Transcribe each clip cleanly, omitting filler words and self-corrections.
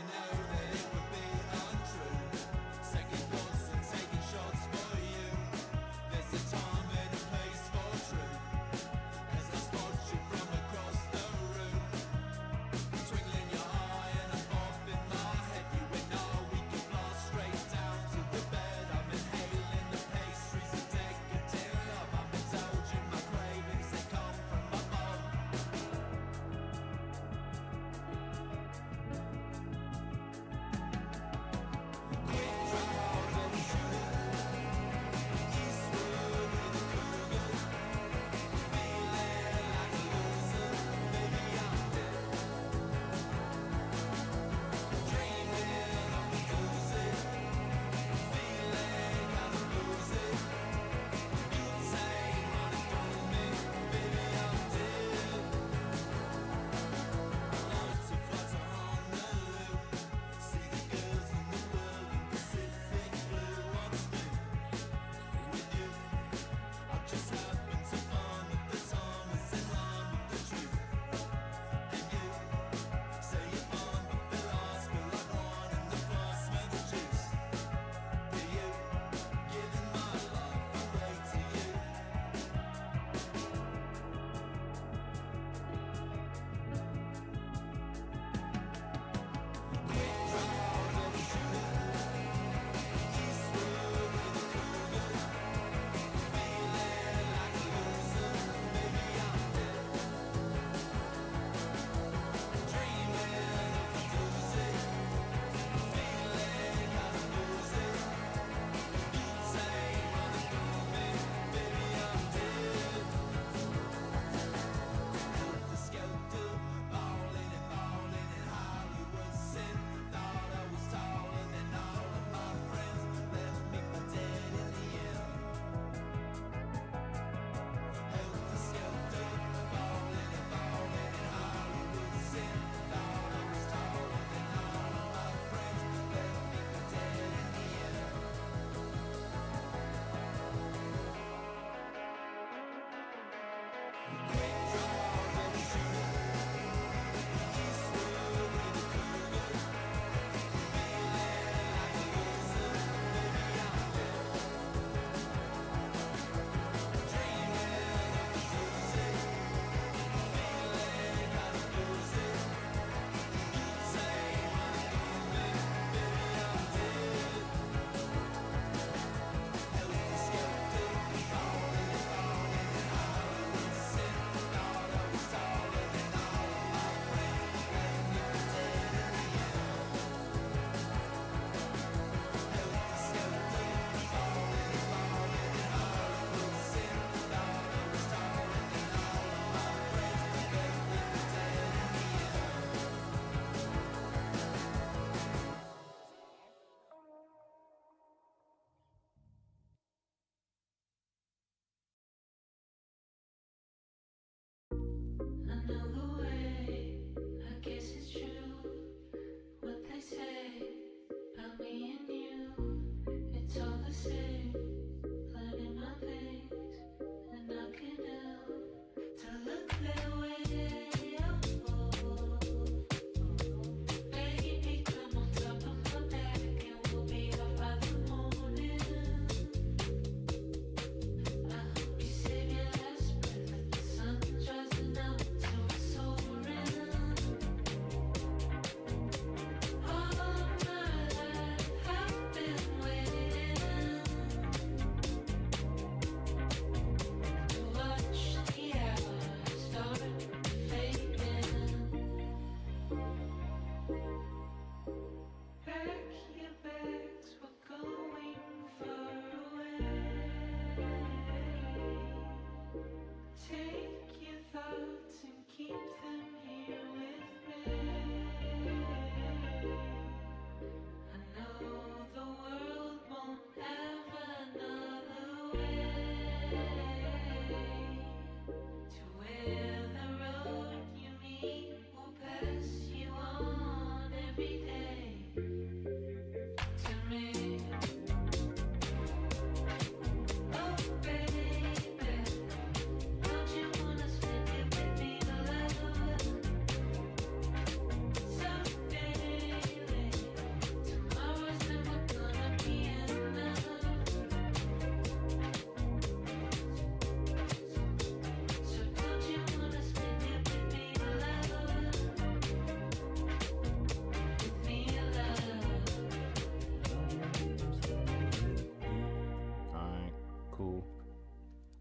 know that it would be untrue. Second thoughts and taking shots for you. There's a time and a place for truth. As I spot you from across the room, twinkling your eye and a bob in my head. You and I, we can fly straight down to the bed. I'm inhaling the pastries of decadent love. I'm indulging my cravings, they come from above.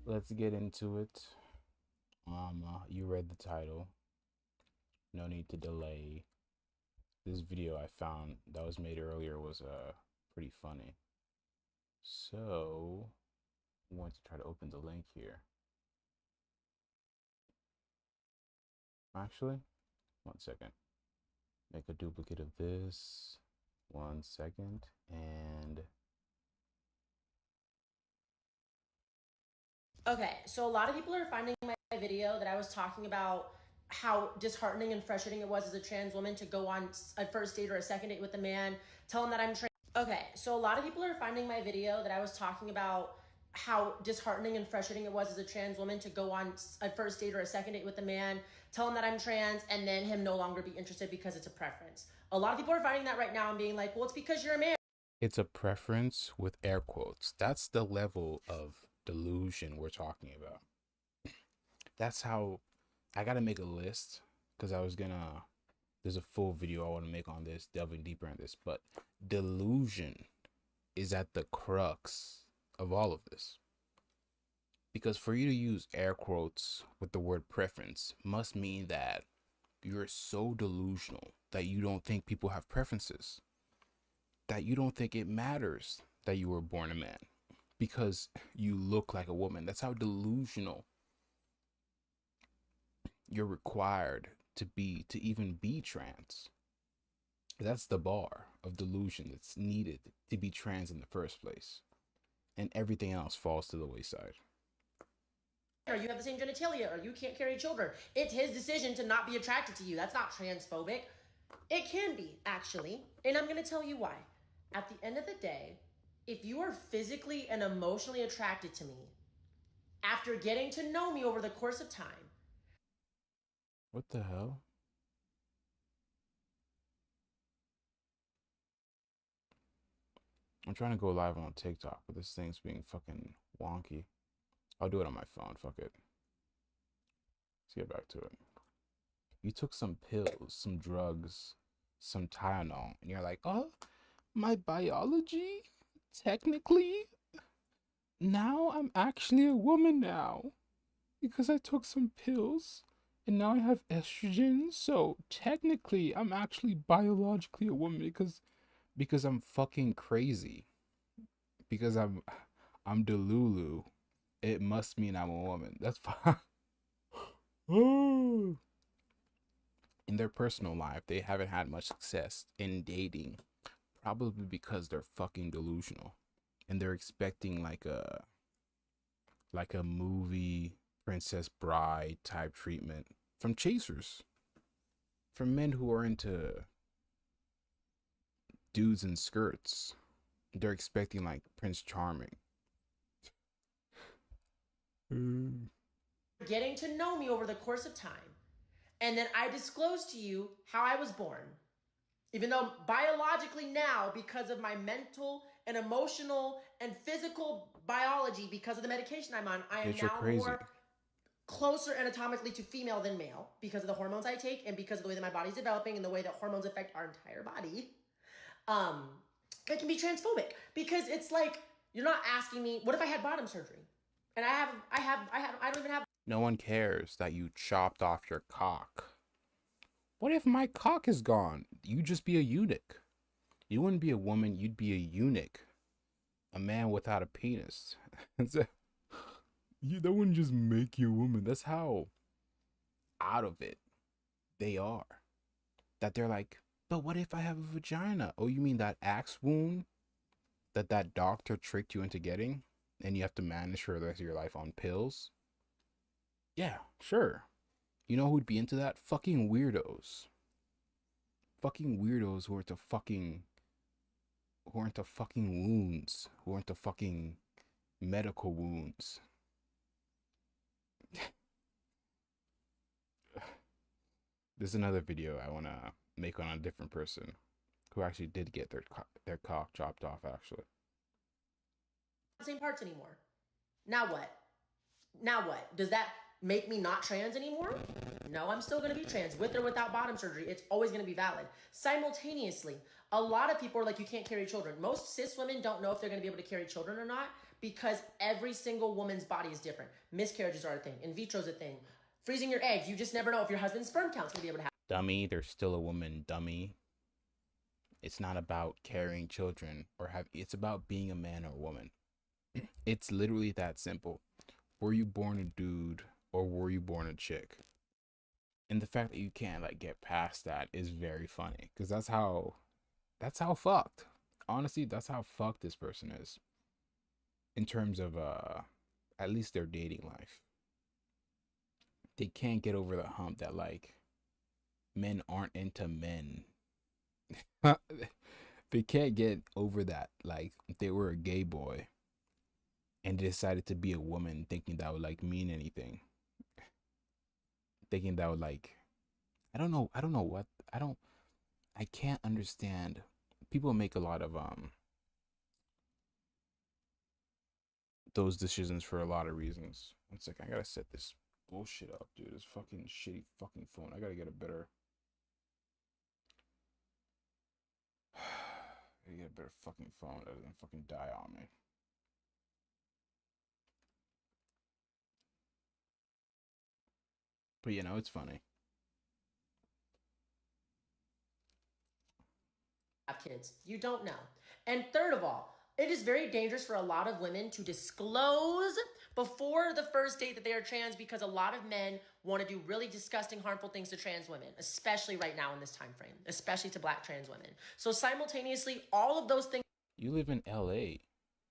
let's get into it. You read the title. No need to delay. This video I found that was made earlier was pretty funny. So I'm going to try to open the link here. Actually, 1 second. Make a duplicate of this. 1 second. And Okay, so a lot of people are finding my video that I was talking about how disheartening and frustrating it was as a trans woman to go on a first date or a second date with a man, tell him that I'm trans. Okay, so a lot of people are finding my video that I was talking about how disheartening and frustrating it was as a trans woman to go on a first date or a second date with a man, tell him that I'm trans, and then him no longer be interested because it's a preference. A lot of people are finding that right now and being like, well, it's because you're a man. it's a preference with air quotes. That's the level of delusion we're talking about. That's how I gotta make a list because there's a full video I want to make on this, delving deeper in this. But delusion is at the crux of all of this. Because for you to use air quotes with the word preference must mean that you're so delusional that you don't think people have preferences, that you don't think it matters that you were born a man because you look like a woman. That's how delusional you're required to be to even be trans. That's the bar of delusion that's needed to be trans in the first place. And everything else falls to the wayside. Or you have the same genitalia, or you can't carry children. It's his decision to not be attracted to you. That's not transphobic. It can be, actually. And I'm going to tell you why. At the end of the day, if you are physically and emotionally attracted to me, after getting to know me over the course of time, What the hell? I'm trying to go live on TikTok, but this thing's being fucking wonky. I'll do it on my phone. Fuck it. Let's get back to it. You took some pills, some drugs, some Tylenol, and you're like, oh, my biology? Technically, now I'm actually a woman now because I took some pills and now I have estrogen. So technically, I'm actually biologically a woman because I'm fucking crazy. Because I'm Delulu. It must mean I'm a woman. That's fine. Oh. In their personal life, they haven't had much success in dating, probably because they're fucking delusional and they're expecting like a movie Princess Bride type treatment from chasers, from men who are into dudes in skirts. They're expecting like Prince Charming. getting to know me over the course of time, and then I disclose to you how I was born. Even though biologically now, because of my mental and emotional and physical biology, because of the medication I'm on, I am Bitch, you're now crazy. more closer anatomically to female than male because of the hormones I take and because of the way that my body's developing and the way that hormones affect our entire body. It can be transphobic because it's like you're not asking me, what if I had bottom surgery? And I don't even have. No one cares that you chopped off your cock. What if my cock is gone? You'd just be a eunuch. You wouldn't be a woman, you'd be a eunuch. A man without a penis. That wouldn't just make you a woman. That's how out of it they are. That they're like, but what if I have a vagina? Oh, you mean that axe wound that doctor tricked you into getting? And you have to manage for the rest of your life on pills? Yeah, sure. You know who'd be into that? Fucking weirdos. Fucking weirdos who are into fucking wounds, who are into fucking medical wounds. There's another video I want to make on a different person who actually did get their cock chopped off, actually. The same parts anymore. Now what? Now what? Does that make me not trans anymore? No, I'm still going to be trans with or without bottom surgery. It's always going to be valid. Simultaneously, a lot of people are like, you can't carry children. Most cis women don't know if they're going to be able to carry children or not because every single woman's body is different. Miscarriages are a thing. In vitro is a thing. Freezing your eggs, you just never know if your husband's sperm count's gonna be able to happen. Dummy, there's still a woman, dummy. It's not about carrying children it's about being a man or a woman. It's literally that simple. Were you born a dude or were you born a chick? And the fact that you can't like get past that is very funny, because that's how fucked. Honestly, that's how fucked this person is in terms of at least their dating life. They can't get over the hump that like men aren't into men. They can't get over that. Like if they were a gay boy and decided to be a woman, thinking that would like mean anything. Thinking that would like, I don't know what, I can't understand. People make a lot of those decisions for a lot of reasons. One second, I gotta set this bullshit up, dude. This fucking shitty fucking phone. I gotta get a better. I gotta get a better fucking phone that doesn't fucking die on me. But you know, it's funny. Have kids. You don't know. And third of all, it is very dangerous for a lot of women to disclose before the first date that they are trans, because a lot of men want to do really disgusting, harmful things to trans women, especially right now in this time frame, especially to Black trans women. So simultaneously, all of those things. You live in LA.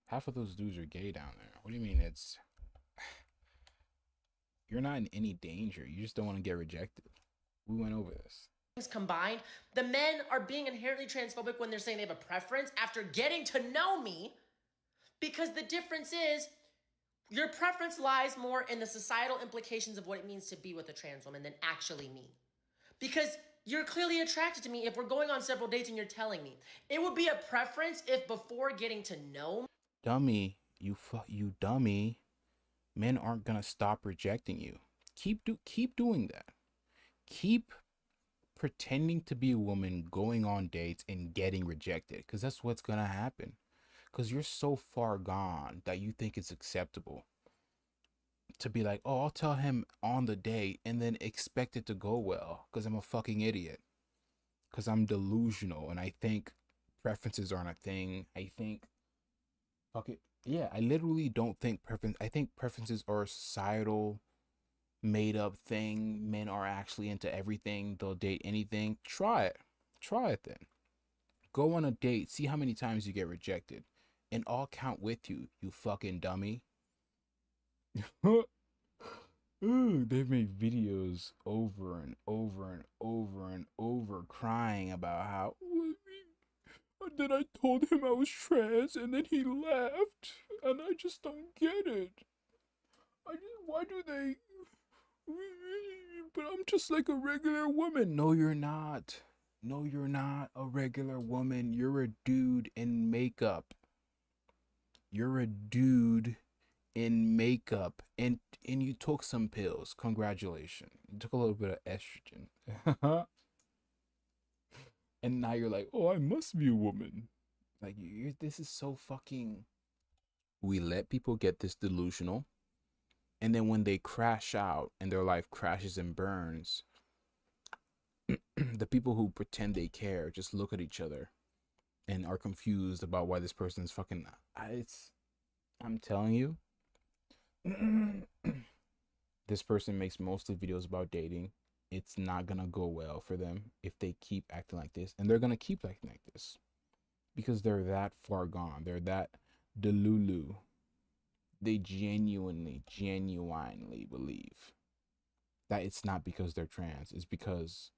Half of those dudes are gay down there. What do you mean it's... You're not in any danger. You just don't want to get rejected. We went over this. Combined, the men are being inherently transphobic when they're saying they have a preference after getting to know me, because the difference is your preference lies more in the societal implications of what it means to be with a trans woman than actually me. Because you're clearly attracted to me if we're going on several dates and you're telling me. It would be a preference if before getting to know me. Dummy, you dummy. Men aren't gonna stop rejecting you. Keep doing that. Keep pretending to be a woman, going on dates and getting rejected, because that's what's gonna happen. Because you're so far gone that you think it's acceptable to be like, oh, I'll tell him on the date and then expect it to go well because I'm a fucking idiot, because I'm delusional and I think preferences aren't a thing. I think yeah, I literally don't think I think preferences are a societal made up thing. Men are actually into everything. They'll date anything. Try it then. Go on a date, see how many times you get rejected, and I'll count with you, you fucking dummy. They've made videos over and over and over and over crying about how then I told him I was trans and then he left, and I just don't get it. Why do they... But I'm just like a regular woman. No, you're not. No, you're not a regular woman. You're a dude in makeup. You're a dude in makeup. And you took some pills. Congratulations. You took a little bit of estrogen. And now you're like, oh, I must be a woman. Like, this is so fucking... We let people get this delusional. And then when they crash out and their life crashes and burns, the people who pretend they care just look at each other and are confused about why this person is fucking... I'm telling you, this person makes mostly videos about dating. It's not gonna go well for them if they keep acting like this. And they're gonna keep acting like this because they're that far gone. They're that delulu. They genuinely believe that it's not because they're trans. It's because,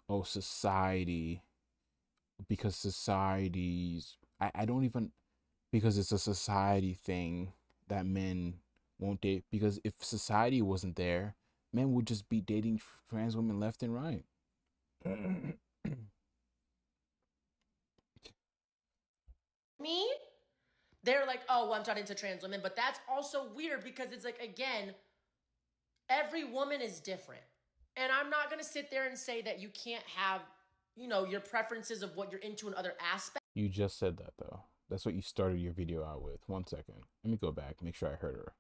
oh, society's... I don't even... Because it's a society thing that men won't date. Because if society wasn't there, men would just be dating trans women left and right. Me? They're like, oh, well, I'm not into trans women. But that's also weird because it's like, again, every woman is different. And I'm not going to sit there and say that you can't have, your preferences of what you're into in other aspects. You just said that, though. That's what you started your video out with. 1 second. Let me go back. Make sure I heard her.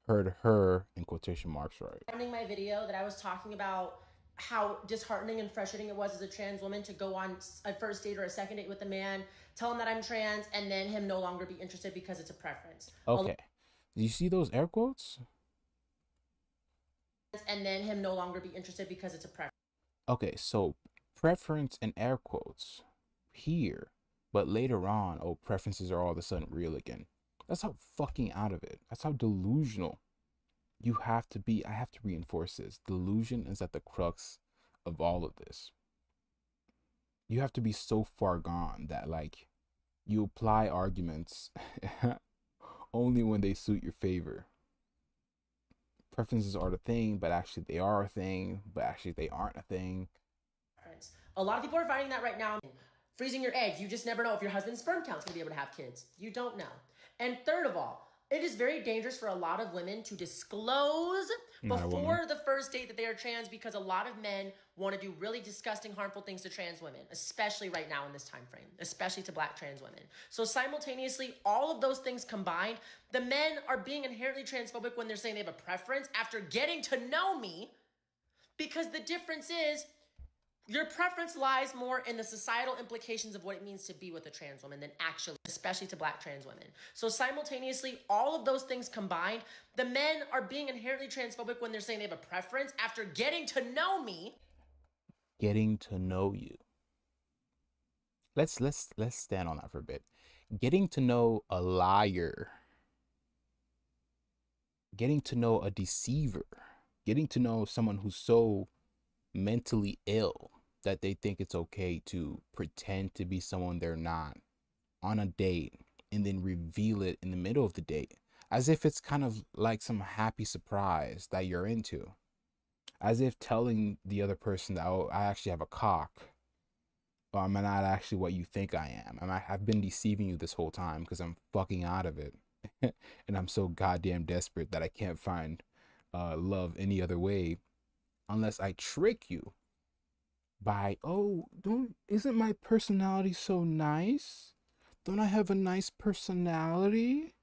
Heard her in quotation marks right. Finding my video that I was talking about how disheartening and frustrating it was as a trans woman to go on a first date or a second date with a man, tell him that I'm trans, and then him no longer be interested because it's a preference. Okay. Do you see those air quotes? And then him no longer be interested because it's a preference. Okay, so preference and air quotes here, but later on, oh, preferences are all of a sudden real again. That's how fucking out of it. That's how delusional you have to be. I have to reinforce this. Delusion is at the crux of all of this. You have to be so far gone that, like, you apply arguments only when they suit your favor. Preferences are the thing, but actually they are a thing, but actually they aren't a thing. A lot of people are finding that right now. Freezing your eggs, you just never know if your husband's sperm count's gonna be able to have kids. You don't know. And third of all, it is very dangerous for a lot of women to disclose before the first date that they are trans, because a lot of men want to do really disgusting, harmful things to trans women, especially right now in this time frame, especially to Black trans women. So simultaneously, all of those things combined, the men are being inherently transphobic when they're saying they have a preference after getting to know me, because the difference is your preference lies more in the societal implications of what it means to be with a trans woman than actually, especially to Black trans women. So simultaneously, all of those things combined, the men are being inherently transphobic when they're saying they have a preference after getting to know me. Getting to know you. Let's stand on that for a bit. Getting to know a liar. Getting to know a deceiver. Getting to know someone who's so mentally ill that they think it's okay to pretend to be someone they're not on a date and then reveal it in the middle of the date, as if it's kind of like some happy surprise that you're into, as if telling the other person that, oh, I actually have a cock, or I'm not actually what you think I am. I've been deceiving you this whole time because I'm fucking out of it and I'm so goddamn desperate that I can't find love any other way unless I trick you by, oh, isn't my personality so nice? Don't I have a nice personality?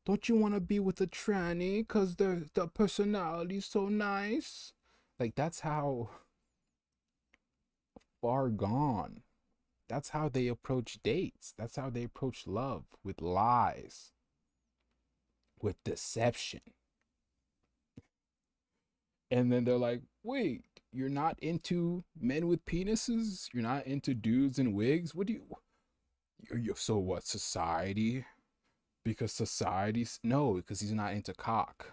Don't you want to be with a tranny because the personality's so nice? Like, that's how far gone. That's how they approach dates. That's how they approach love, with lies, with deception. And then they're like, wait, you're not into men with penises? You're not into dudes in wigs? What do you're so what, society? Because society's, no, because he's not into cock.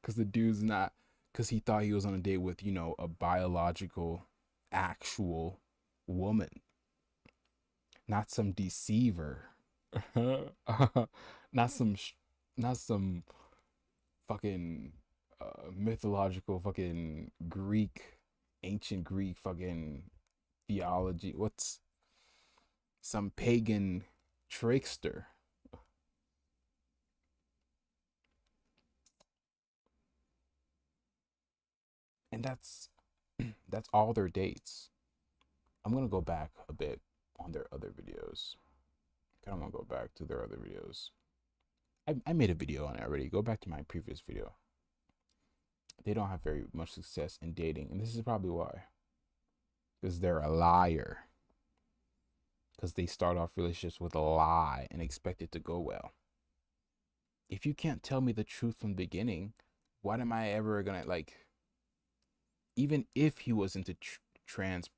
Because the dude's not, because he thought he was on a date with, you know, a biological, actual woman. Not some deceiver. not some fucking mythological fucking ancient Greek fucking theology. What's some pagan trickster? And that's all their dates. I'm gonna go back a bit on their other videos. I'm gonna go back to their other videos. I made a video on it already. Go back to my previous video. They don't have very much success in dating, and this is probably why. Because they're a liar. Because they start off relationships with a lie and expect it to go well. If you can't tell me the truth from the beginning, what am I ever gonna, like, even if he was into trans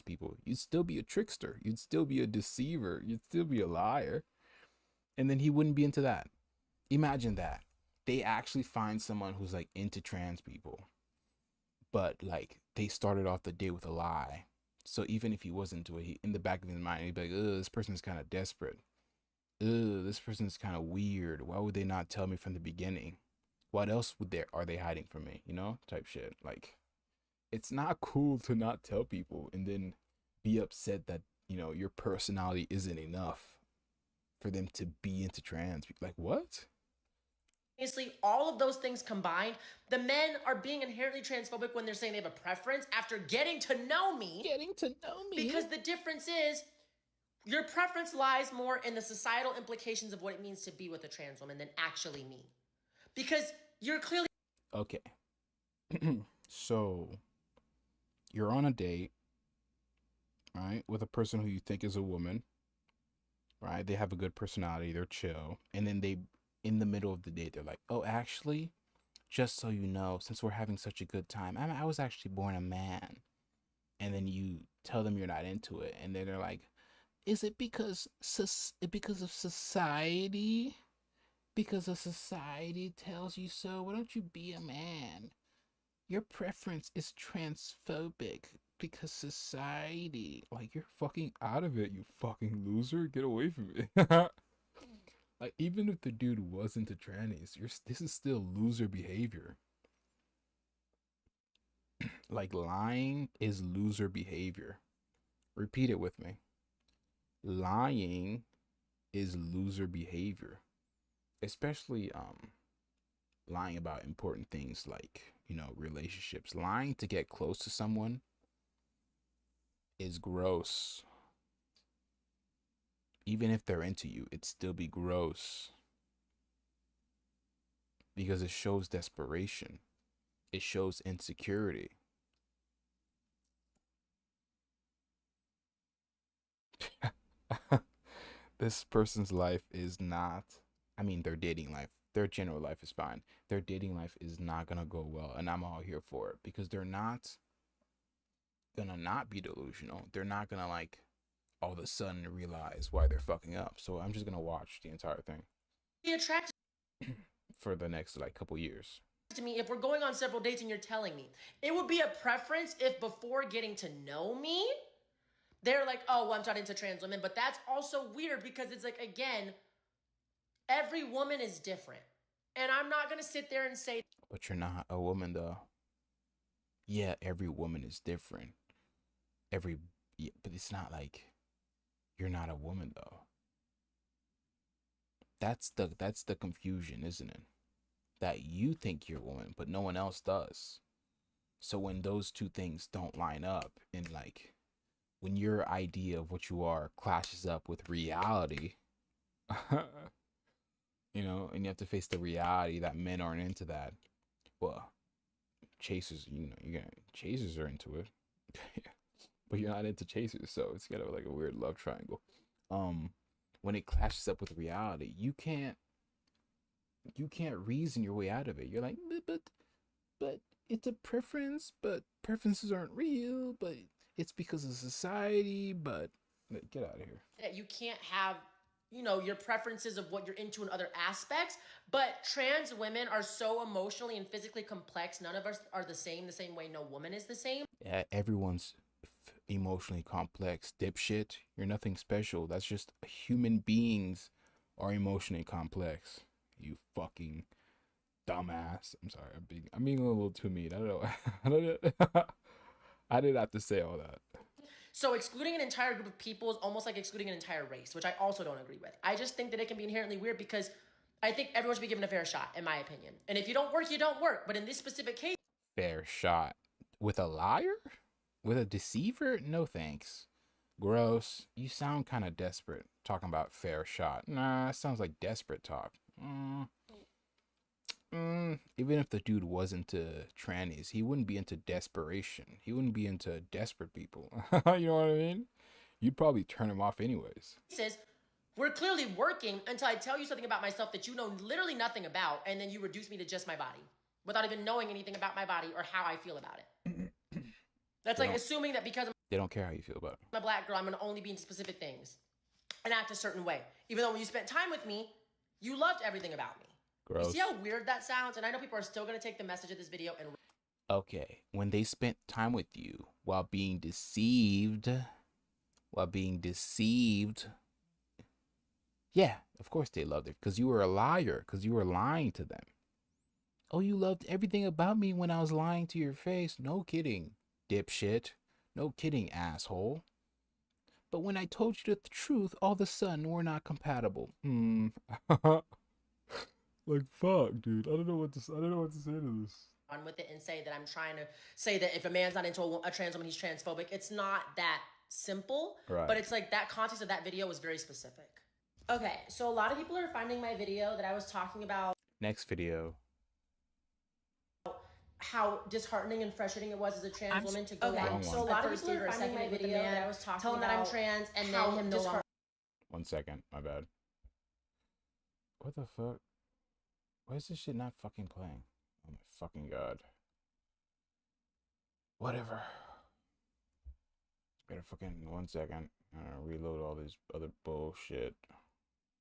people, you'd still be a trickster, you'd still be a deceiver, you'd still be a liar, and then he wouldn't be into that. Imagine that. They actually find someone who's like into trans people, but like they started off the day with a lie. So even if he was into it, in the back of his mind, he'd be like, ugh, this person's kind of desperate. Ugh, this person's kind of weird. Why would they not tell me from the beginning? What else are they hiding from me? You know, type shit. Like, it's not cool to not tell people and then be upset that, you know, your personality isn't enough for them to be into trans. Like, what? Obviously, all of those things combined, the men are being inherently transphobic when they're saying they have a preference after getting to know me. Getting to know me. Because the difference is Your preference lies more in the societal implications of what it means to be with a trans woman than actually me. Because you're clearly Okay. So you're on a date, right, with a person who you think is a woman, right? They have a good personality, they're chill, and then in the middle of the date, they're like, "Oh, actually, just so you know, since we're having such a good time, I was actually born a man." And then you tell them you're not into it, and then they're like, "Is it because of society? Because of society tells you so? Why don't you be a man? Your preference is transphobic because society." Like, you're fucking out of it, you fucking loser. Get away from me. Like, even if the dude was into trannies, this is still loser behavior. Like, lying is loser behavior. Repeat it with me. Lying is loser behavior. Especially lying about important things like, relationships. Lying to get close to someone is gross. Even if they're into you, it'd still be gross. Because it shows desperation. It shows insecurity. This person's life is not, their dating life, their general life is fine. Their dating life is not gonna go well, and I'm all here for it because they're not gonna not be delusional. They're not gonna, like, all of a sudden realize why they're fucking up. So I'm just gonna watch the entire thing attracted for the next, like, couple years. to me if we're going on several dates and you're telling me. It would be a preference if before getting to know me, they're like, "Oh, well, I'm not into trans women." But that's also weird because it's like, again, every woman is different. And I'm not going to sit there and say, But you're not a woman, though. Yeah, every woman is different. But it's not like you're not a woman, though. That's the confusion, isn't it? That you think you're a woman, but no one else does. So when those two things don't line up, and, like, when your idea of what you are clashes up with reality, and you have to face the reality that men aren't into that. Well, chasers, chasers are into it, but you're not into chasers, so it's kind of like a weird love triangle. When it clashes up with reality, you can't reason your way out of it. You're like, but it's a preference, but preferences aren't real, but it's because of society. But get out of here. that you can't have, your preferences of what you're into in other aspects. But trans women are so emotionally and physically complex. None of us are the same way no woman is the same. Yeah, everyone's emotionally complex, dipshit. You're nothing special. That's just human beings are emotionally complex. You fucking dumbass. I'm sorry. I'm being a little too mean. I don't know. I didn't have to say all that. So excluding an entire group of people is almost like excluding an entire race, which I also don't agree with. I just think that it can be inherently weird because I think everyone should be given a fair shot, in my opinion. And if you don't work, you don't work. But in this specific case, Fair shot. With a liar? With a deceiver? No thanks. Gross. You sound kind of desperate talking about fair shot. Nah, it sounds like desperate talk. Even if the dude was into trannies, he wouldn't be into desperation. He wouldn't be into desperate people. You know what I mean? You'd probably turn him off anyways. says we're clearly working until I tell you something about myself that you know literally nothing about, and then you reduce me to just my body without even knowing anything about my body or how I feel about it. That's like assuming that because They don't care how you feel about it. I'm a black girl, I'm gonna only be into specific things and act a certain way. Even though when you spent time with me, you loved everything about me. Gross. You see how weird that sounds? And I know people are still gonna take the message of this video and Okay, when they spent time with you while being deceived, yeah, of course they loved it because you were a liar, because you were lying to them. Oh, you loved everything about me when I was lying to your face. No kidding, dipshit. No kidding, asshole. But when I told you the truth, all of a sudden we're not compatible. Like, fuck, dude. I don't know what to say to this. on with it and say that I'm trying to say that if a man's not into a trans woman, he's transphobic. It's not that simple, Right. but it's like that context of that video was very specific. Okay, so a lot of people are finding my video that I was talking about Next video. how disheartening and frustrating it was as a trans woman to go Wrong on. So a one. lot of people are finding my video that I was talking telling about that I'm trans and then him no longer. 1 second, my bad. What the fuck? Why is this shit not fucking playing? Oh my fucking god. Whatever. Gotta fucking 1 second. Reload all this other bullshit.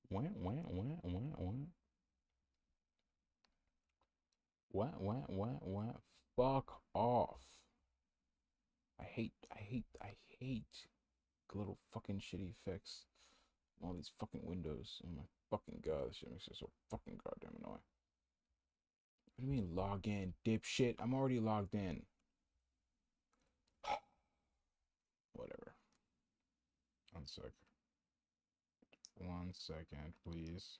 What? Fuck off. I hate little fucking shitty effects. All these fucking windows. Oh my fucking god, this shit makes it so fucking goddamn annoying. What do you mean log in, dipshit? I'm already logged in. Whatever. 1 sec. 1 second, please.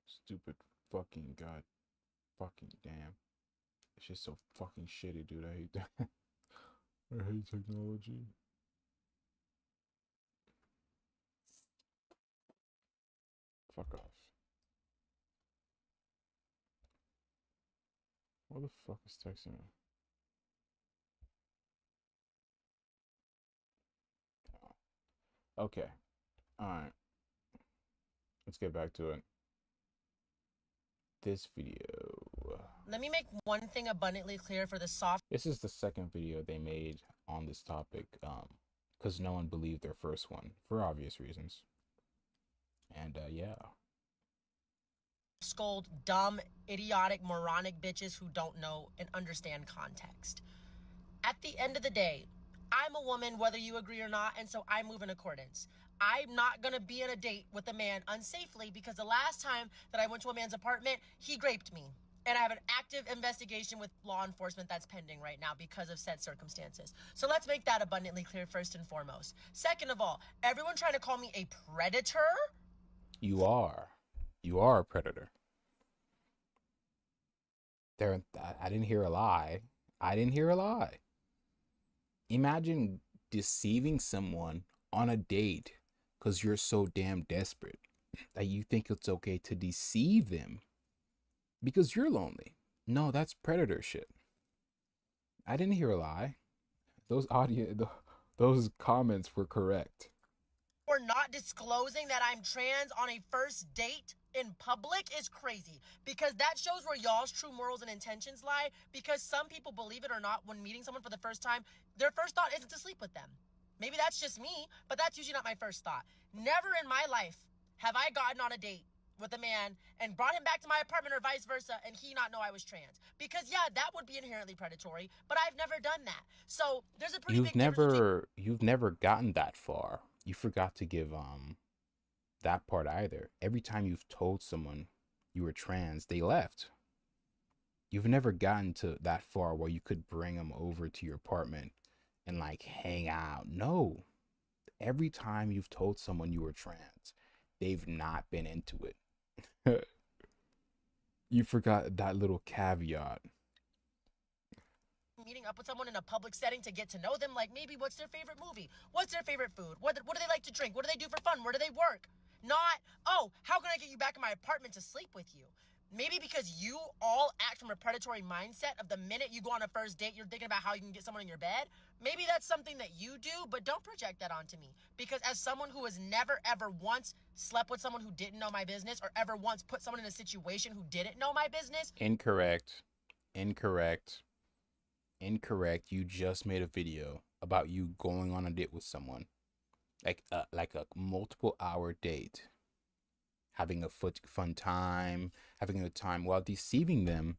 Stupid fucking god. Fucking damn. It's just so fucking shitty, dude. I hate that. I hate technology. Fuck off. What the fuck is texting me? Okay. Alright. Let's get back to it. This video. Let me make one thing abundantly clear for the soft. This is the second video they made on this topic, because no one believed their first one for obvious reasons. And yeah. Scold dumb, idiotic, moronic bitches who don't know and understand context. At the end of the day, I'm a woman, whether you agree or not, and so I move in accordance. I'm not gonna be on a date with a man unsafely because the last time that I went to a man's apartment, he raped me. And I have an active investigation with law enforcement that's pending right now because of said circumstances. So let's make that abundantly clear first and foremost. Second of all, everyone trying to call me a predator? You are. You are a predator. I didn't hear a lie. I didn't hear a lie. Imagine deceiving someone on a date because you're so damn desperate that you think it's okay to deceive them because you're lonely. No, that's predator shit. I didn't hear a lie. Those comments were correct. Or not disclosing that I'm trans on a first date in public is crazy, because that shows where y'all's true morals and intentions lie, because some people, believe it or not, when meeting someone for the first time, their first thought isn't to sleep with them. Maybe that's just me, but that's usually not my first thought. Never in my life have I gotten on a date with a man and brought him back to my apartment or vice versa and he not know I was trans. Because yeah, that would be inherently predatory, but I've never done that. So there's a pretty big difference. You've never gotten that far. You forgot to give that part either. Every time you've told someone you were trans, they left. You've never gotten to that far where you could bring them over to your apartment and like hang out. No. Every time you've told someone you were trans, they've not been into it. You forgot that little caveat. Meeting up with someone in a public setting to get to know them, like maybe what's their favorite movie? What's their favorite food? What do they like to drink? What do they do for fun? Where do they work? Not, oh, how can I get you back in my apartment to sleep with you? Maybe because you all act from a predatory mindset of the minute you go on a first date, you're thinking about how you can get someone in your bed. Maybe that's something that you do, but don't project that onto me. Because as someone who has never, ever once slept with someone who didn't know my business or ever once put someone in a situation who didn't know my business. Incorrect. You just made a video about you going on a date with someone. Like a multiple hour date. Having a fun time, having a good time while deceiving them.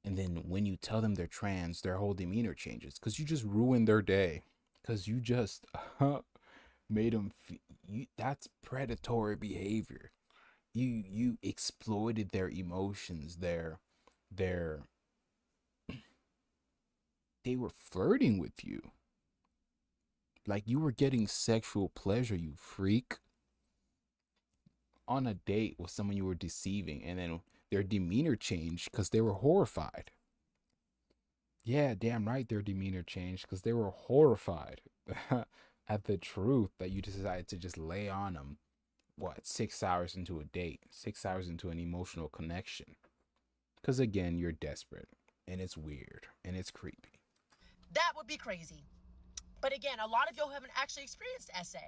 And then when you tell them they're trans, their whole demeanor changes because you just ruined their day. Because you just made them that's predatory behavior. You exploited their emotions, they were flirting with you. Like you were getting sexual pleasure, you freak. On a date with someone you were deceiving, and then their demeanor changed because they were horrified. Yeah, damn right their demeanor changed because they were horrified at the truth that you decided to just lay on them. What, 6 hours into a date, 6 hours into an emotional connection? Because again, you're desperate and it's weird and it's creepy. That would be crazy. But again, a lot of y'all haven't actually experienced SA.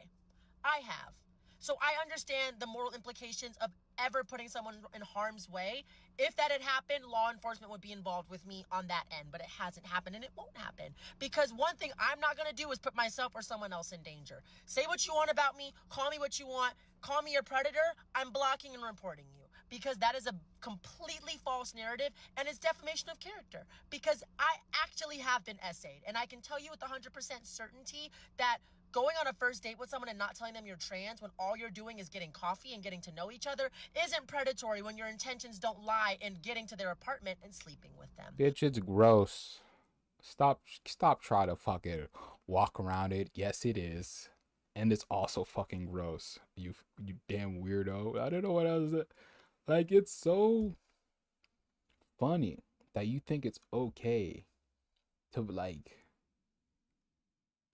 I have. So I understand the moral implications of ever putting someone in harm's way. If that had happened, law enforcement would be involved with me on that end, but it hasn't happened and it won't happen. Because one thing I'm not going to do is put myself or someone else in danger. Say what you want about me, call me what you want, call me a predator, I'm blocking and reporting you. Because that is a completely false narrative and it's defamation of character. Because I actually have been essayed, and I can tell you with 100% certainty that going on a first date with someone and not telling them you're trans when all you're doing is getting coffee and getting to know each other isn't predatory when your intentions don't lie in getting to their apartment and sleeping with them. Bitch, it's gross. Stop trying to fucking walk around it. Yes, it is. And it's also fucking gross. You damn weirdo. I don't know what else. Like, it's so funny that you think it's okay to like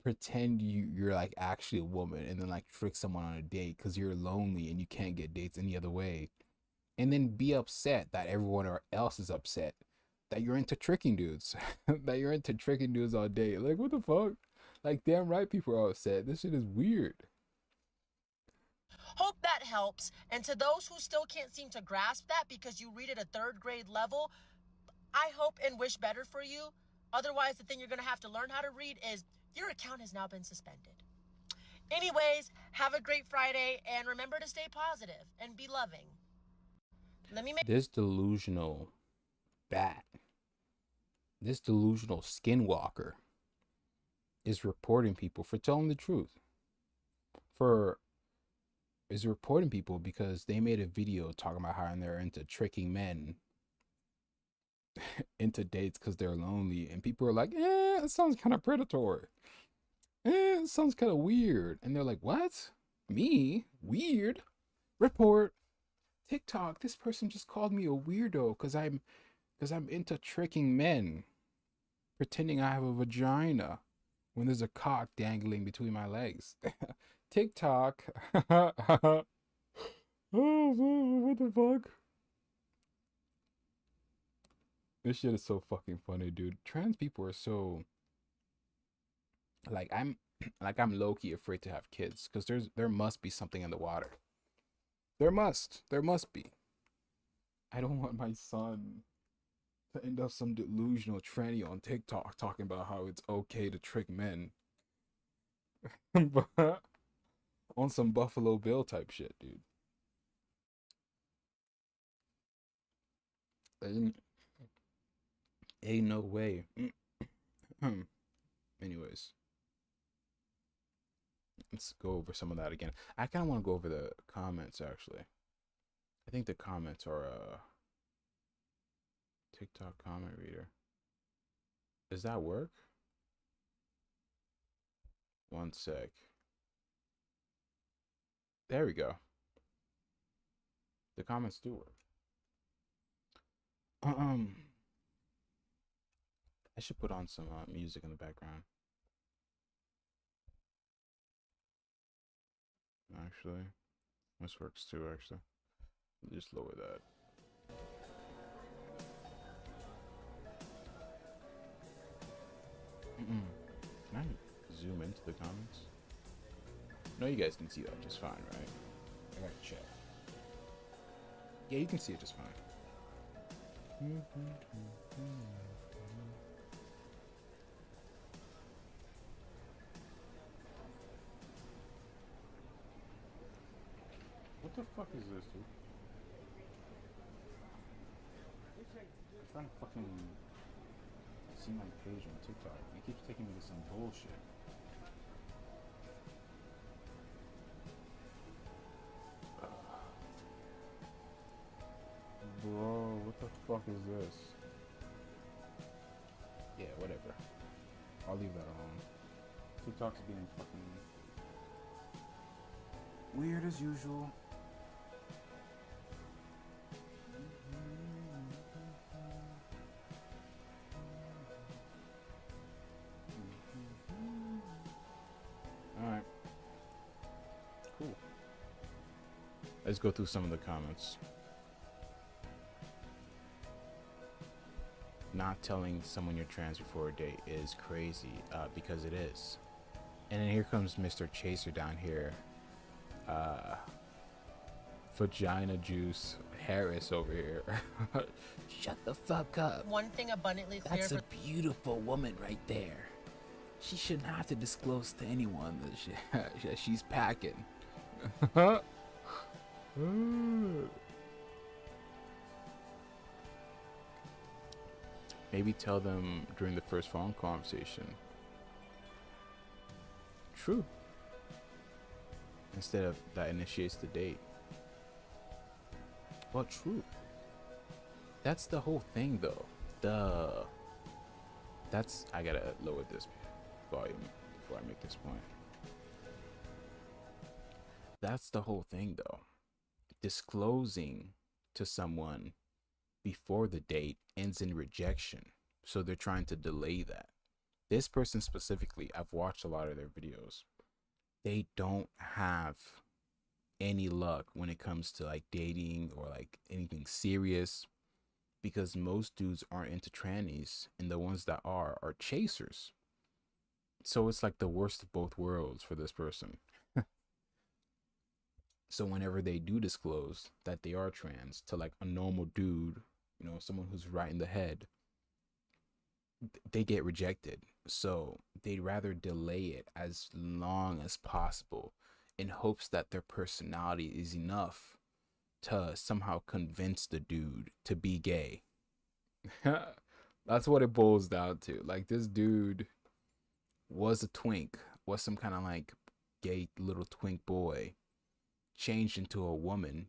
pretend you're like actually a woman and then like trick someone on a date because you're lonely and you can't get dates any other way, and then be upset that everyone else is upset that you're into tricking dudes, that you're into tricking dudes all day. Like, what the fuck? Like, damn right people are upset. This shit is weird. Hope that helps. And to those who still can't seem to grasp that because you read at a third grade level, I hope and wish better for you. Otherwise, the thing you're going to have to learn how to read is your account has now been suspended. Anyways, have a great Friday and remember to stay positive and be loving. Let me make This delusional bat, this delusional skinwalker is reporting people for telling the truth. For is reporting people because they made a video talking about how they're into tricking men into dates because they're lonely, and people are like, it sounds kind of predatory. It sounds kind of weird. And they're like, what? Me? Weird? Report. TikTok, this person just called me a weirdo because I'm into tricking men, pretending I have a vagina when there's a cock dangling between my legs. TikTok. Oh, what the fuck? This shit is so fucking funny, dude. Trans people are so like I'm low-key afraid to have kids because there must be something in the water. There must be. I don't want my son to end up some delusional tranny on TikTok talking about how it's okay to trick men. But on some Buffalo Bill type shit, dude. Ain't no way. Anyways, let's go over some of that again. I kind of want to go over the comments actually. I think the comments are TikTok comment reader. Does that work? One sec. There we go. The comments do work. I should put on some music in the background. Actually, this works too. Actually, just lower that. Can I zoom into the comments? No, you guys can see that just fine, right? I gotta check. Yeah, you can see it just fine. What the fuck is this, dude? I'm trying to fucking see my page on TikTok. It keeps taking me to some bullshit. Bro, what the fuck is this? Yeah, whatever. I'll leave that alone. TikTok's being fucking weird as usual. Let's go through some of the comments. Not telling someone you're trans before a date is crazy, because it is. And then here comes Mr. Chaser down here. Vagina Juice Harris over here. Shut the fuck up. One thing abundantly clear That's for a beautiful woman right there. She shouldn't have to disclose to anyone that she's packing. Maybe tell them during the first phone conversation. True. Instead of that initiates the date. Well, true. That's the whole thing, though. I gotta lower this volume before I make this point. That's the whole thing, though. Disclosing to someone before the date ends in rejection. So they're trying to delay that. This person specifically, I've watched a lot of their videos. They don't have any luck when it comes to like dating or like anything serious, because most dudes aren't into trannies, and the ones that are chasers. So it's like the worst of both worlds for this person. So whenever they do disclose that they are trans to like a normal dude, you know, someone who's right in the head, they get rejected. So they'd rather delay it as long as possible in hopes that their personality is enough to somehow convince the dude to be gay. That's what it boils down to. Like, this dude was a twink, was some kind of like gay little twink boy, changed into a woman,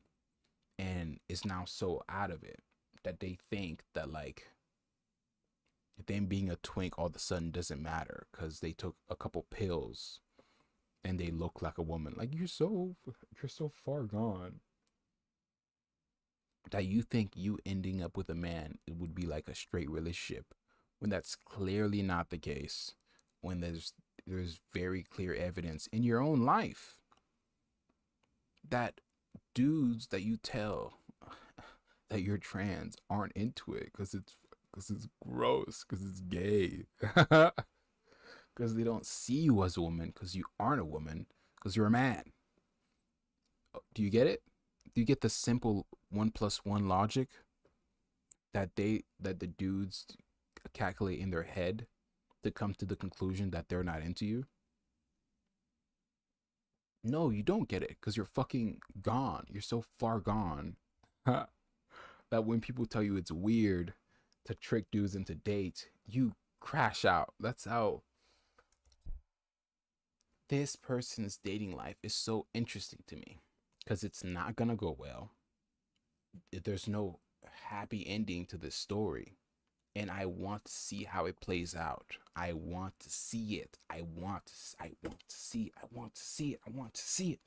and is now so out of it that they think that like them being a twink all of a sudden doesn't matter because they took a couple pills and they look like a woman. Like, you're so far gone that you think you ending up with a man, it would be like a straight relationship, when that's clearly not the case. When there's very clear evidence in your own life that dudes that you tell that you're trans aren't into it because it's gross, because it's gay, because they don't see you as a woman, because you aren't a woman, because you're a man. Do you get it? Do you get the simple 1 + 1 logic that the dudes calculate in their head to come to the conclusion that they're not into you? No, you don't get it, because you're fucking gone. You're so far gone that when people tell you it's weird to trick dudes into dates, you crash out. That's how this person's dating life is so interesting to me, because it's not gonna go well. There's no happy ending to this story, and I want to see how it plays out. I want to see it. I want to see it.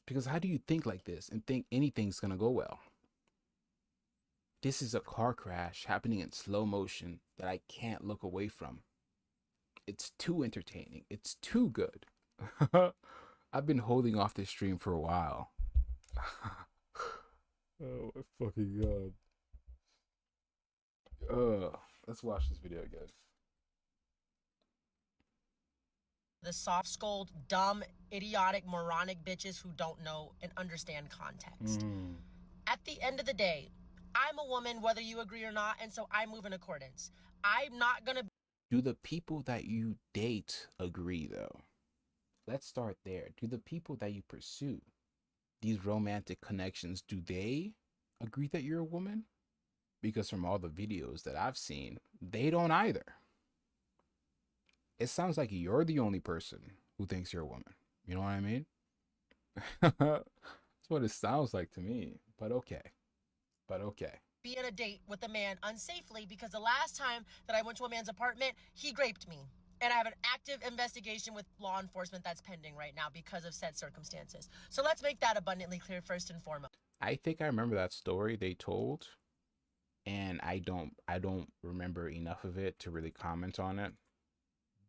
Because how do you think like this and think anything's gonna go well? This is a car crash happening in slow motion that I can't look away from. It's too entertaining. It's too good. I've been holding off this stream for a while. Oh my fucking god. Let's watch this video again. the soft-skulled, dumb, idiotic, moronic bitches who don't know and understand context. At the end of the day, I'm a woman, whether you agree or not, and so I move in accordance. I'm not gonna... Do the people that you date agree, though? Let's start there. Do the people that you pursue, these romantic connections, do they agree that you're a woman? Because from all the videos that I've seen, they don't either. It sounds like you're the only person who thinks you're a woman. You know what I mean? That's what it sounds like to me. But okay. Be on a date with a man unsafely because the last time that I went to a man's apartment, he raped me. And I have an active investigation with law enforcement that's pending right now because of said circumstances. So let's make that abundantly clear first and foremost. I think I remember that story they told, and I don't remember enough of it to really comment on it.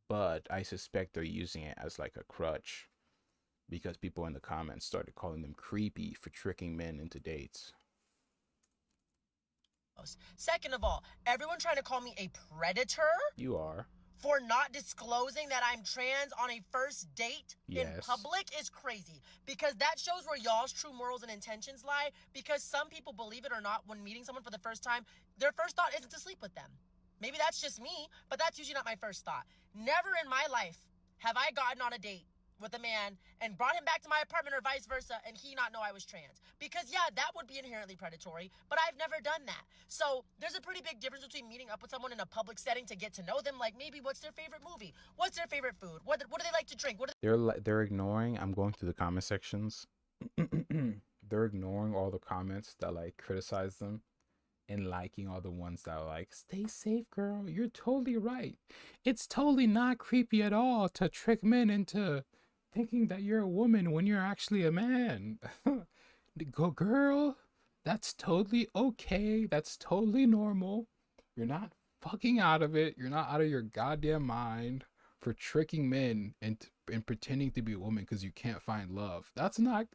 But I suspect they're using it as like a crutch because people in the comments started calling them creepy for tricking men into dates. Second of all, everyone trying to call me a predator You are. for not disclosing that I'm trans on a first date in Yes. public is crazy, because that shows where y'all's true morals and intentions lie. Because some people, believe it or not, when meeting someone for the first time, their first thought isn't to sleep with them. Maybe that's just me, but that's usually not my first thought. Never in my life have I gotten on a date with a man and brought him back to my apartment or vice versa and he not know I was trans. Because yeah, that would be inherently predatory, but I've never done that. So there's a pretty big difference between meeting up with someone in a public setting to get to know them, like maybe what's their favorite movie, what's their favorite food, what do they like to drink, They're ignoring. I'm going through the comment sections. They're ignoring all the comments that like criticize them and liking all the ones that are like, stay safe, girl. You're totally right. It's totally not creepy at all to trick men into thinking that you're a woman when you're actually a man. Go, girl. That's totally okay. That's totally normal. You're not fucking out of it. You're not out of your goddamn mind for tricking men and pretending to be a woman because you can't find love. That's not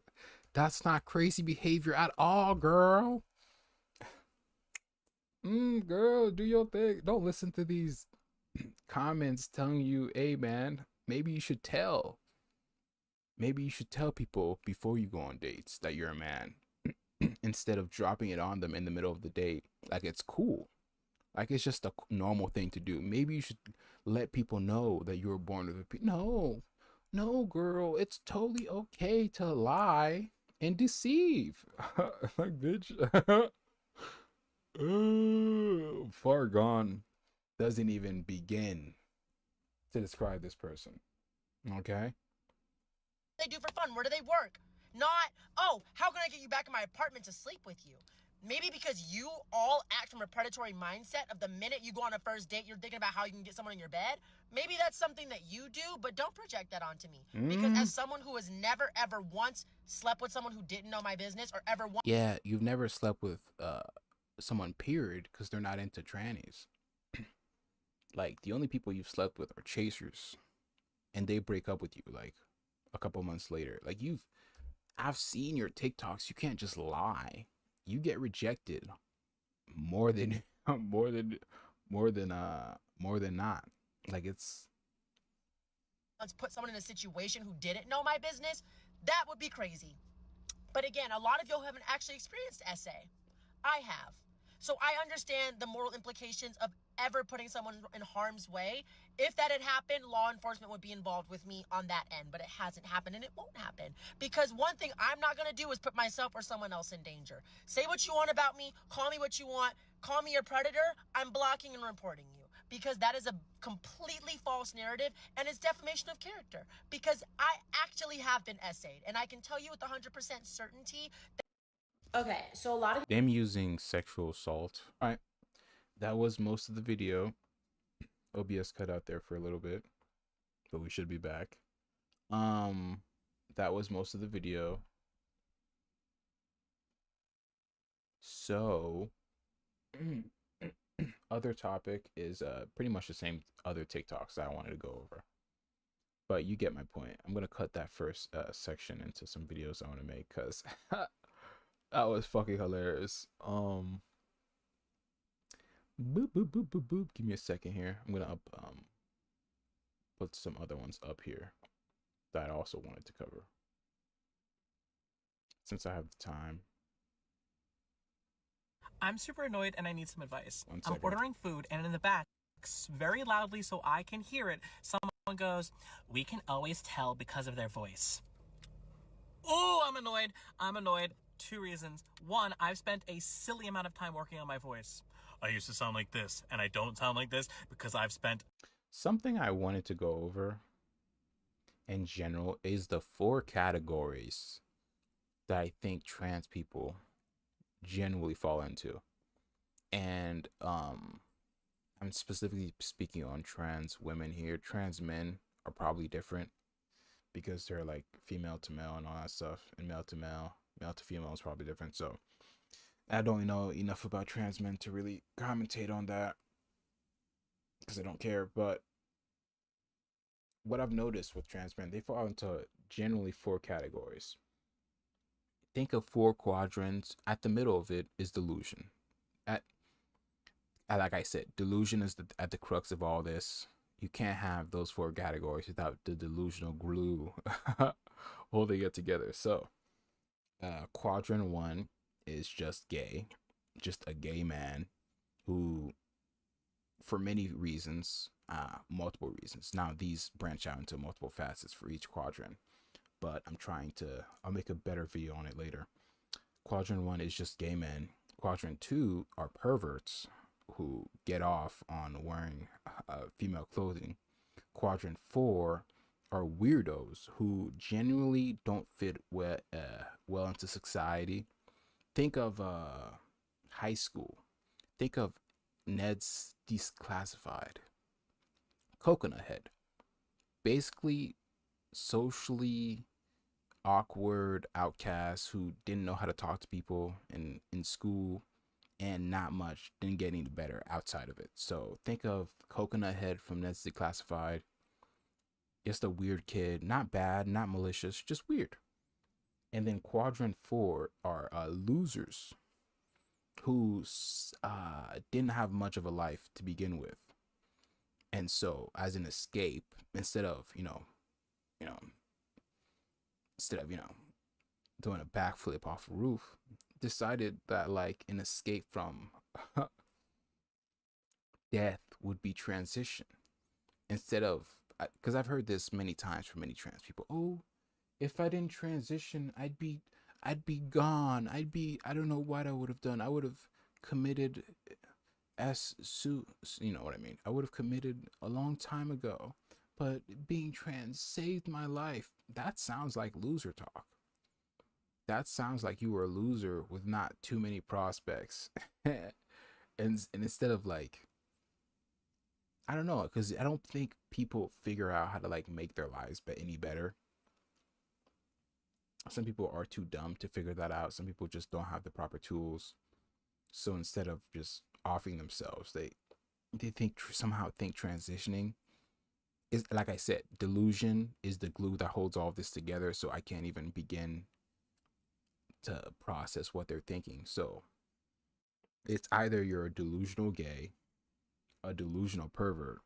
crazy behavior at all, girl. Girl, do your thing. Don't listen to these comments telling you, hey man, maybe you should tell. Maybe you should tell people before you go on dates that you're a man instead of dropping it on them in the middle of the date. Like it's cool. Like it's just a normal thing to do. Maybe you should let people know that you were born with a no, girl. It's totally okay to lie and deceive. Like, bitch. Far gone doesn't even begin to describe this person. Okay? they do for fun, where do they work? Not, oh, how can I get you back in my apartment to sleep with you? Maybe because you all act from a predatory mindset of the minute you go on a first date, you're thinking about how you can get someone in your bed. Maybe that's something that you do, but don't project that onto me. Because as someone who has never, ever once slept with someone who didn't know my business or ever once... Yeah, you've never slept with someone, period, because they're not into trannies. Like, the only people you've slept with are chasers. And they break up with you, like, a couple months later. Like, I've seen your TikToks. You can't just lie. You get rejected more than not. Like, it's... Let's put someone in a situation who didn't know my business. That would be crazy. But again, a lot of y'all haven't actually experienced SA. I have. So I understand the moral implications of ever putting someone in harm's way. If that had happened, law enforcement would be involved with me on that end, but it hasn't happened and it won't happen. Because one thing I'm not gonna do is put myself or someone else in danger. Say what you want about me, call me what you want, call me a predator, I'm blocking and reporting you. Because that is a completely false narrative and it's defamation of character. Because I actually have been essayed and I can tell you with 100% certainty that... Okay, so a lot of them using sexual assault. All right, that was most of the video. OBS cut out there for a little bit, but we should be back. That was most of the video. So other topic is pretty much the same other TikToks that I wanted to go over, but you get my point. I'm gonna cut that first section into some videos I want to make because that was fucking hilarious. Boop boop boop boop boop. Give me a second here. I'm gonna put some other ones up here that I also wanted to cover since I have the time. I'm super annoyed and I need some advice. One I'm second. ordering food and in the back, very loudly so I can hear it, someone goes, "We can always tell because of their voice." Oh, I'm annoyed. I'm annoyed. 2 reasons. 1, I've spent a silly amount of time working on my voice. I used to sound like this and I don't sound like this because I've spent... Something I wanted to go over in general is the 4 categories that I think trans people generally fall into. And I'm specifically speaking on trans women here. Trans men are probably different because they're like female to male and all that stuff, and male to male, male to female is probably different. So I don't know enough about trans men to really commentate on that because I don't care. But what I've noticed with trans men, they fall into generally 4 categories. Think of 4 quadrants. At the middle of it is delusion. At like I said, delusion is at the crux of all this. You can't have those 4 categories without the delusional glue holding it together. So, quadrant 1 is just gay, just a gay man who, for many reasons, multiple reasons. Now these branch out into multiple facets for each quadrant, but I'll make a better video on it later. Quadrant 1 is just gay men. Quadrant 2 are perverts who get off on wearing female clothing. Quadrant 4 are weirdos who genuinely don't fit well into society. Think of high school. Think of Ned's Declassified. Coconut Head. Basically, socially awkward outcasts who didn't know how to talk to people in school, and not much, didn't get any better outside of it. So think of Coconut Head from Ned's Declassified. Just a weird kid, not bad, not malicious, just weird. And then quadrant 4 are losers who didn't have much of a life to begin with. And so as an escape, instead of doing a backflip off a roof, decided that like an escape from death would be transition. Instead of, because I've heard this many times from many trans people. Oh, if I didn't transition, I'd be gone. I don't know what I would have done. I would have committed you know what I mean? I would have committed a long time ago, but being trans saved my life. That sounds like loser talk. That sounds like you were a loser with not too many prospects. and instead of like, I don't know, because I don't think people figure out how to like make their lives any better. Some people are too dumb to figure that out. Some people just don't have the proper tools. So instead of just offing themselves, they somehow think transitioning is, like I said, delusion is the glue that holds all this together. So I can't even begin to process what they're thinking. So it's either you're a delusional gay, a delusional pervert,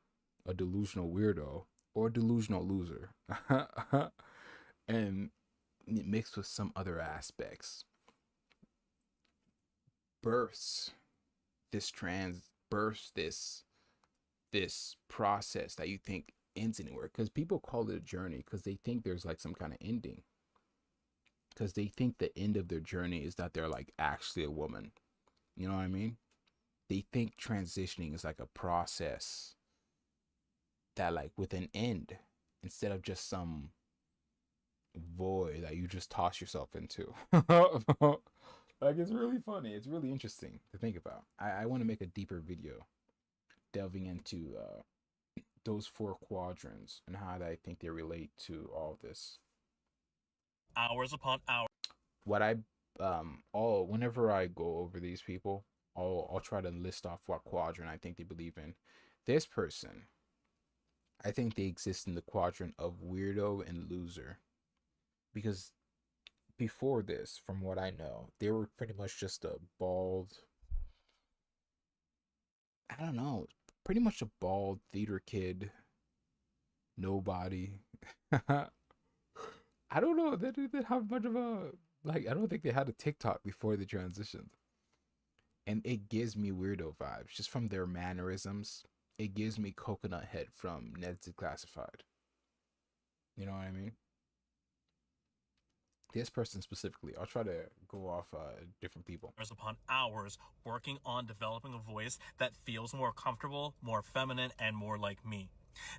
a delusional weirdo, or a delusional loser. And mixed with some other aspects, births this process that you think ends anywhere. Because people call it a journey because they think there's like some kind of ending, because they think the end of their journey is that they're like actually a woman. You know what I mean? They think transitioning is like a process that like with an end, instead of just some void that you just toss yourself into. Like, it's really funny. It's really interesting to think about. I want to make a deeper video delving into those 4 quadrants and how I think they relate to all this. Hours upon hours. What I whenever I go over these people, I'll try to list off what quadrant I think they believe in. This person, I think they exist in the quadrant of weirdo and loser, because before this, from what I know, they were pretty much just a bald, I don't know, pretty much a bald theater kid, nobody. I don't know, they didn't have much of a, like, I don't think they had a TikTok before they transitioned. And it gives me weirdo vibes just from their mannerisms. It gives me Coconut Head from Ned's Declassified. You know what I mean? This person specifically, I'll try to go off different people. Hours upon hours working on developing a voice that feels more comfortable, more feminine, and more like me.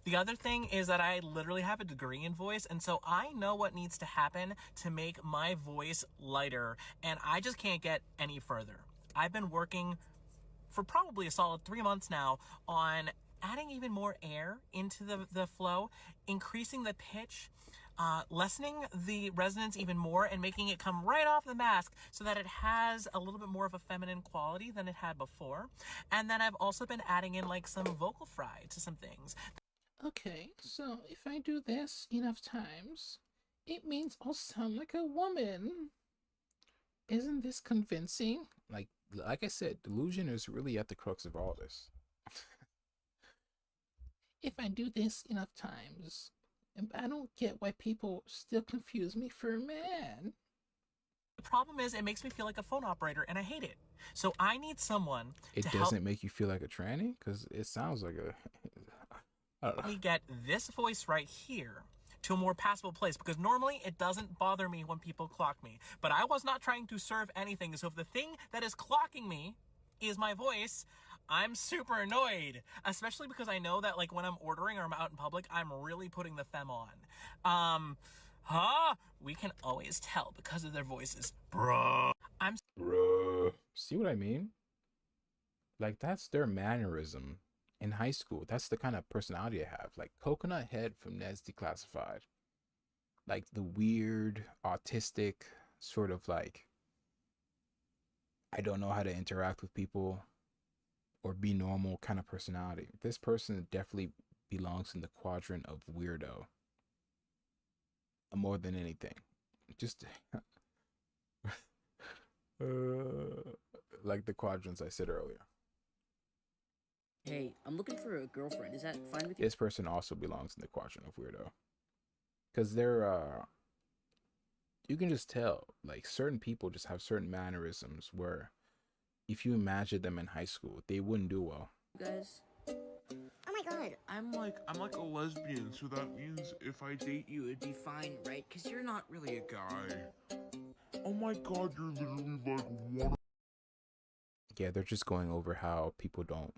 The other thing is that I literally have a degree in voice, and so I know what needs to happen to make my voice lighter, and I just can't get any further. I've been working for probably a solid 3 months now on adding even more air into the flow, increasing the pitch, lessening the resonance even more, and making it come right off the mask so that it has a little bit more of a feminine quality than it had before. And then I've also been adding in like some vocal fry to some things. Okay, so if I do this enough times, It means I'll sound like a woman. Isn't this convincing? Like I said, delusion is really at the crux of all this. If I do this enough times, I don't get why people still confuse me for a man. The problem is it makes me feel like a phone operator and I hate it. So I need someone It to doesn't help make you feel like a tranny? Because it sounds like a... I don't know. me get this voice right here to a more passable place, because normally it doesn't bother me when people clock me. But I was not trying to serve anything, so if the thing that is clocking me is my voice, I'm super annoyed. Especially because I know that, like, when I'm ordering or I'm out in public, I'm really putting the fem on. We can always tell because of their voices. Bruh. Bruh. See what I mean? Like, that's their mannerism in high school. That's the kind of personality I have. Like, Coconut Head from Ned's Declassified. Like, the weird, autistic, sort of like, I don't know how to interact with people or be normal kind of personality. This person definitely belongs in the quadrant of weirdo more than anything. Just like the quadrants I said earlier. Hey, I'm looking for a girlfriend. Is that fine with you? This person also belongs in the quadrant of weirdo. Because they're, you can just tell, like, certain people just have certain mannerisms where if you imagine them in high school, they wouldn't do well. Guys? Oh my god. I'm like a lesbian, so that means if I date you, it'd be fine, right? Because you're not really a guy. Oh my god, you're literally like one. Yeah, they're just going over how people don't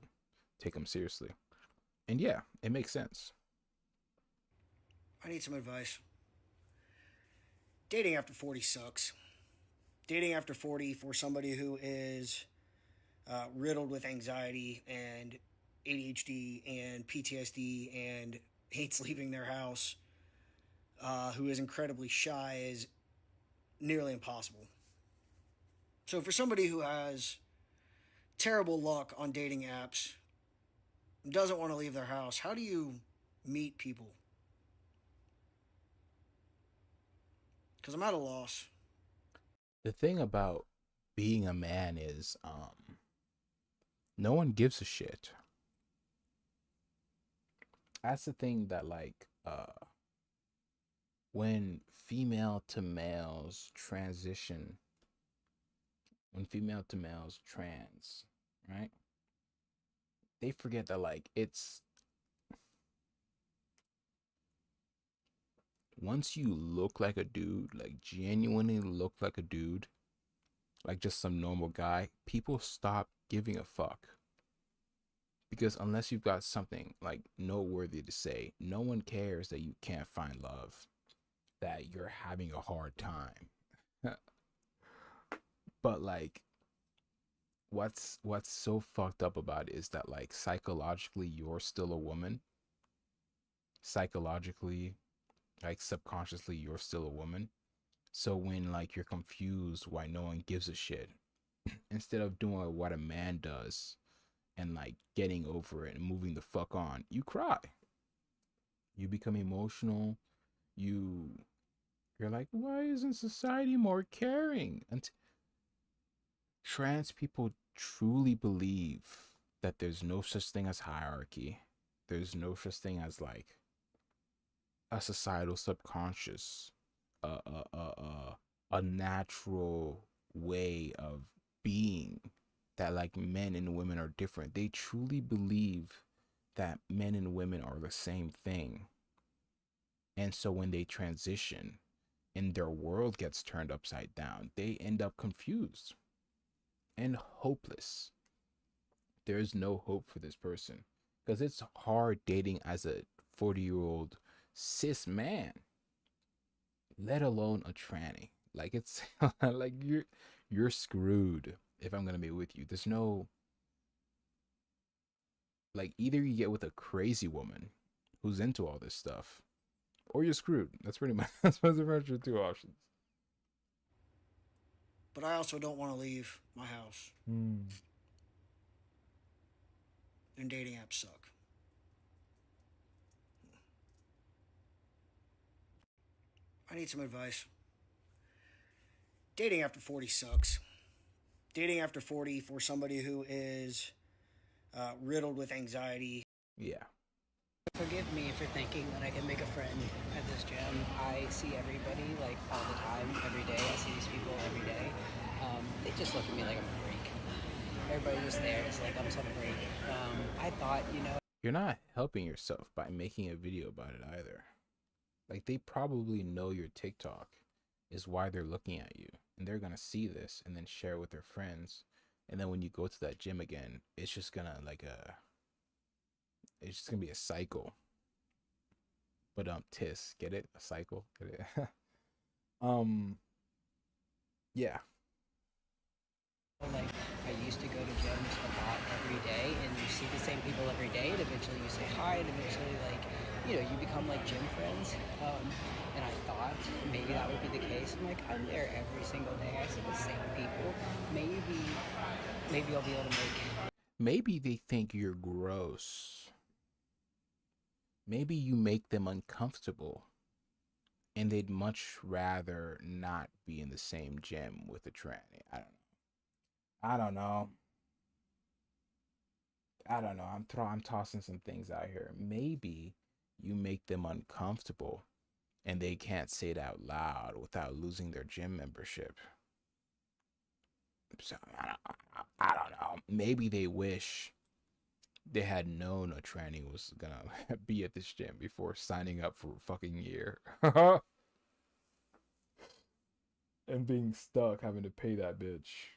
take them seriously. And yeah, it makes sense. I need some advice. Dating after 40 sucks. Dating after 40 for somebody who is riddled with anxiety and ADHD and PTSD and hates leaving their house, who is incredibly shy, is nearly impossible. So for somebody who has terrible luck on dating apps, doesn't want to leave their house, how do you meet people? Because I'm at a loss. The thing about being a man is no one gives a shit. That's the thing that, like, when female to males transition, when female to males trans, right? They forget that, like, it's once you look like a dude, like genuinely look like a dude, like just some normal guy, people stop giving a fuck. Because unless you've got something like noteworthy to say, no one cares that you can't find love, that you're having a hard time. But like, what's so fucked up about it is that, like, psychologically you're still a woman. Psychologically, like, subconsciously you're still a woman. So when, like, you're confused why no one gives a shit, instead of doing what a man does and, like, getting over it and moving the fuck on, you cry. You become emotional. You're like, why isn't society more caring? And trans people truly believe that there's no such thing as hierarchy. There's no such thing as, like, a societal subconscious, a natural way of being, that, like, men and women are different. They truly believe that men and women are the same thing. And so when they transition and their world gets turned upside down, they end up confused and hopeless. There's no hope for this person because it's hard dating as a 40-year-old cis man, let alone a tranny. Like, it's like you're screwed if I'm gonna be with you. There's no, like, either you get with a crazy woman who's into all this stuff, or you're screwed. That's pretty much your two options. But I also don't want to leave my house. And dating apps suck. I need some advice. Dating after 40 sucks. Dating after 40 for somebody who is riddled with anxiety. Yeah. Forgive me for thinking that I can make a friend at this gym. I see everybody like all the time, every day. I see these people every day. They just look at me like I'm a freak. Everybody just there is like I'm some freak. I thought, You're not helping yourself by making a video about it either. Like, they probably know your TikTok is why they're looking at you, and they're gonna see this and then share it with their friends, and then when you go to that gym again, it's just gonna it's just gonna be a cycle. But get it? A cycle, get it? Yeah. like I used to go to gyms a lot every day, and you see the same people every day, and eventually you say hi, and eventually you become like gym friends. And I thought maybe that would be the case. I'm like, I'm there every single day. I see the same people. Maybe I'll be able to make. Maybe they think you're gross. Maybe you make them uncomfortable, and they'd much rather not be in the same gym with a tranny. I don't know. I'm tossing some things out here. Maybe you make them uncomfortable, and they can't say it out loud without losing their gym membership. So I don't know. Maybe they wish they had known a tranny was gonna be at this gym before signing up for a fucking year. And being stuck having to pay that bitch.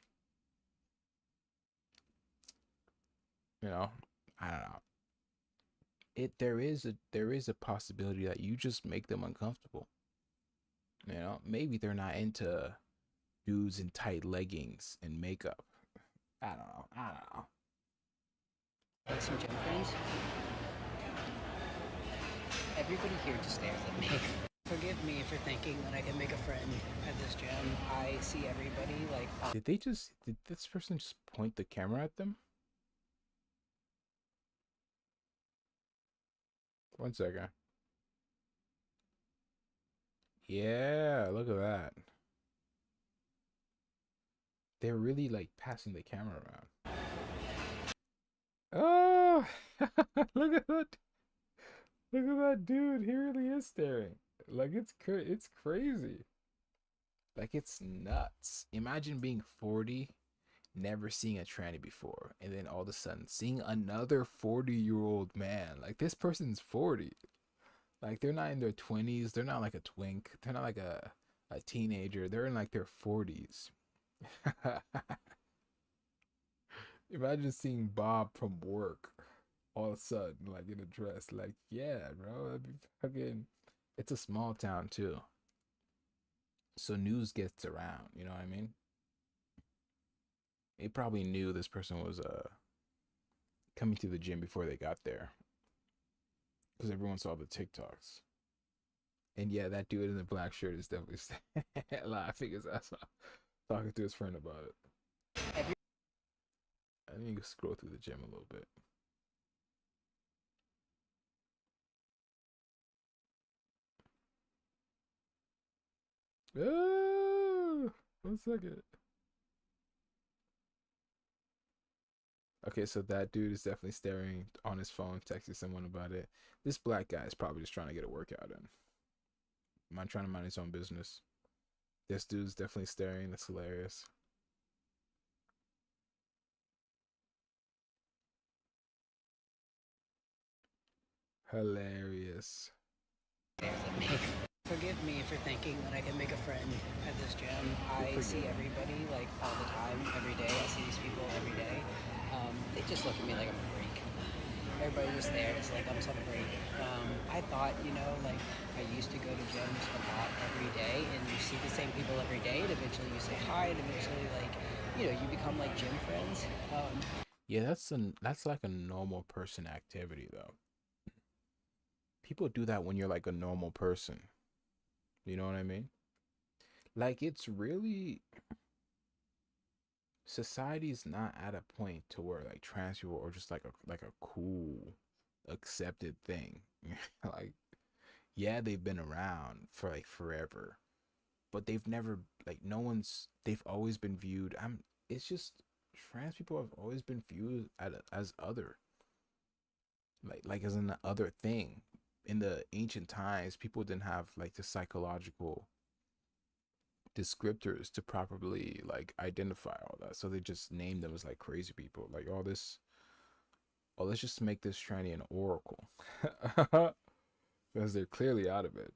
I don't know. There is a possibility that you just make them uncomfortable. Maybe they're not into dudes in tight leggings and makeup. I don't know. Like some gym friends. Everybody here just stares at me. Forgive me for thinking that I can make a friend at this gym. I see everybody like. Did this person just point the camera at them? 1 second. Yeah, look at that. They're really like passing the camera around. Oh, look at that. Look at that dude. He really is staring. Like, it's crazy. Like, it's nuts. Imagine being 40, never seeing a tranny before, and then all of a sudden seeing another 40-year-old man. Like, this person's 40. Like, they're not in their 20s. They're not like a twink. They're not like a teenager. They're in like their 40s. Imagine seeing Bob from work all of a sudden, like in a dress. Like, yeah, bro, that'd be fucking. It's a small town too, so news gets around. You know what I mean? They probably knew this person was coming to the gym before they got there, because everyone saw the TikToks. And yeah, that dude in the black shirt is definitely laughing his ass off, talking to his friend about it. I need to scroll through the gym a little bit. Ah, 1 second. Okay, so that dude is definitely staring on his phone, texting someone about it. This black guy is probably just trying to get a workout in. Mind trying to mind his own business. This dude's definitely staring. That's hilarious. Hilarious. Forgive me for thinking that I can make a friend at this gym. I see everybody like all the time, every day. I see these people every day. They just look at me like I'm a freak. Everybody just there is like I'm some freak. I thought, like I used to go to gyms a lot every day, and you see the same people every day, and eventually you say hi, and eventually you become like gym friends. Yeah, that's like a normal person activity though. People do that when you're like a normal person. You know what I mean? Like, it's really, society's not at a point to where like trans people are just like a cool accepted thing. Like, Yeah, they've been around for like forever, but they've never like no one's. They've always been viewed. It's just trans people have always been viewed as other, like as an other thing. In the ancient times, people didn't have like the psychological descriptors to properly like identify all that, so they just named them as like crazy people. Like all this, oh, let's just make this tranny an oracle, because they're clearly out of it.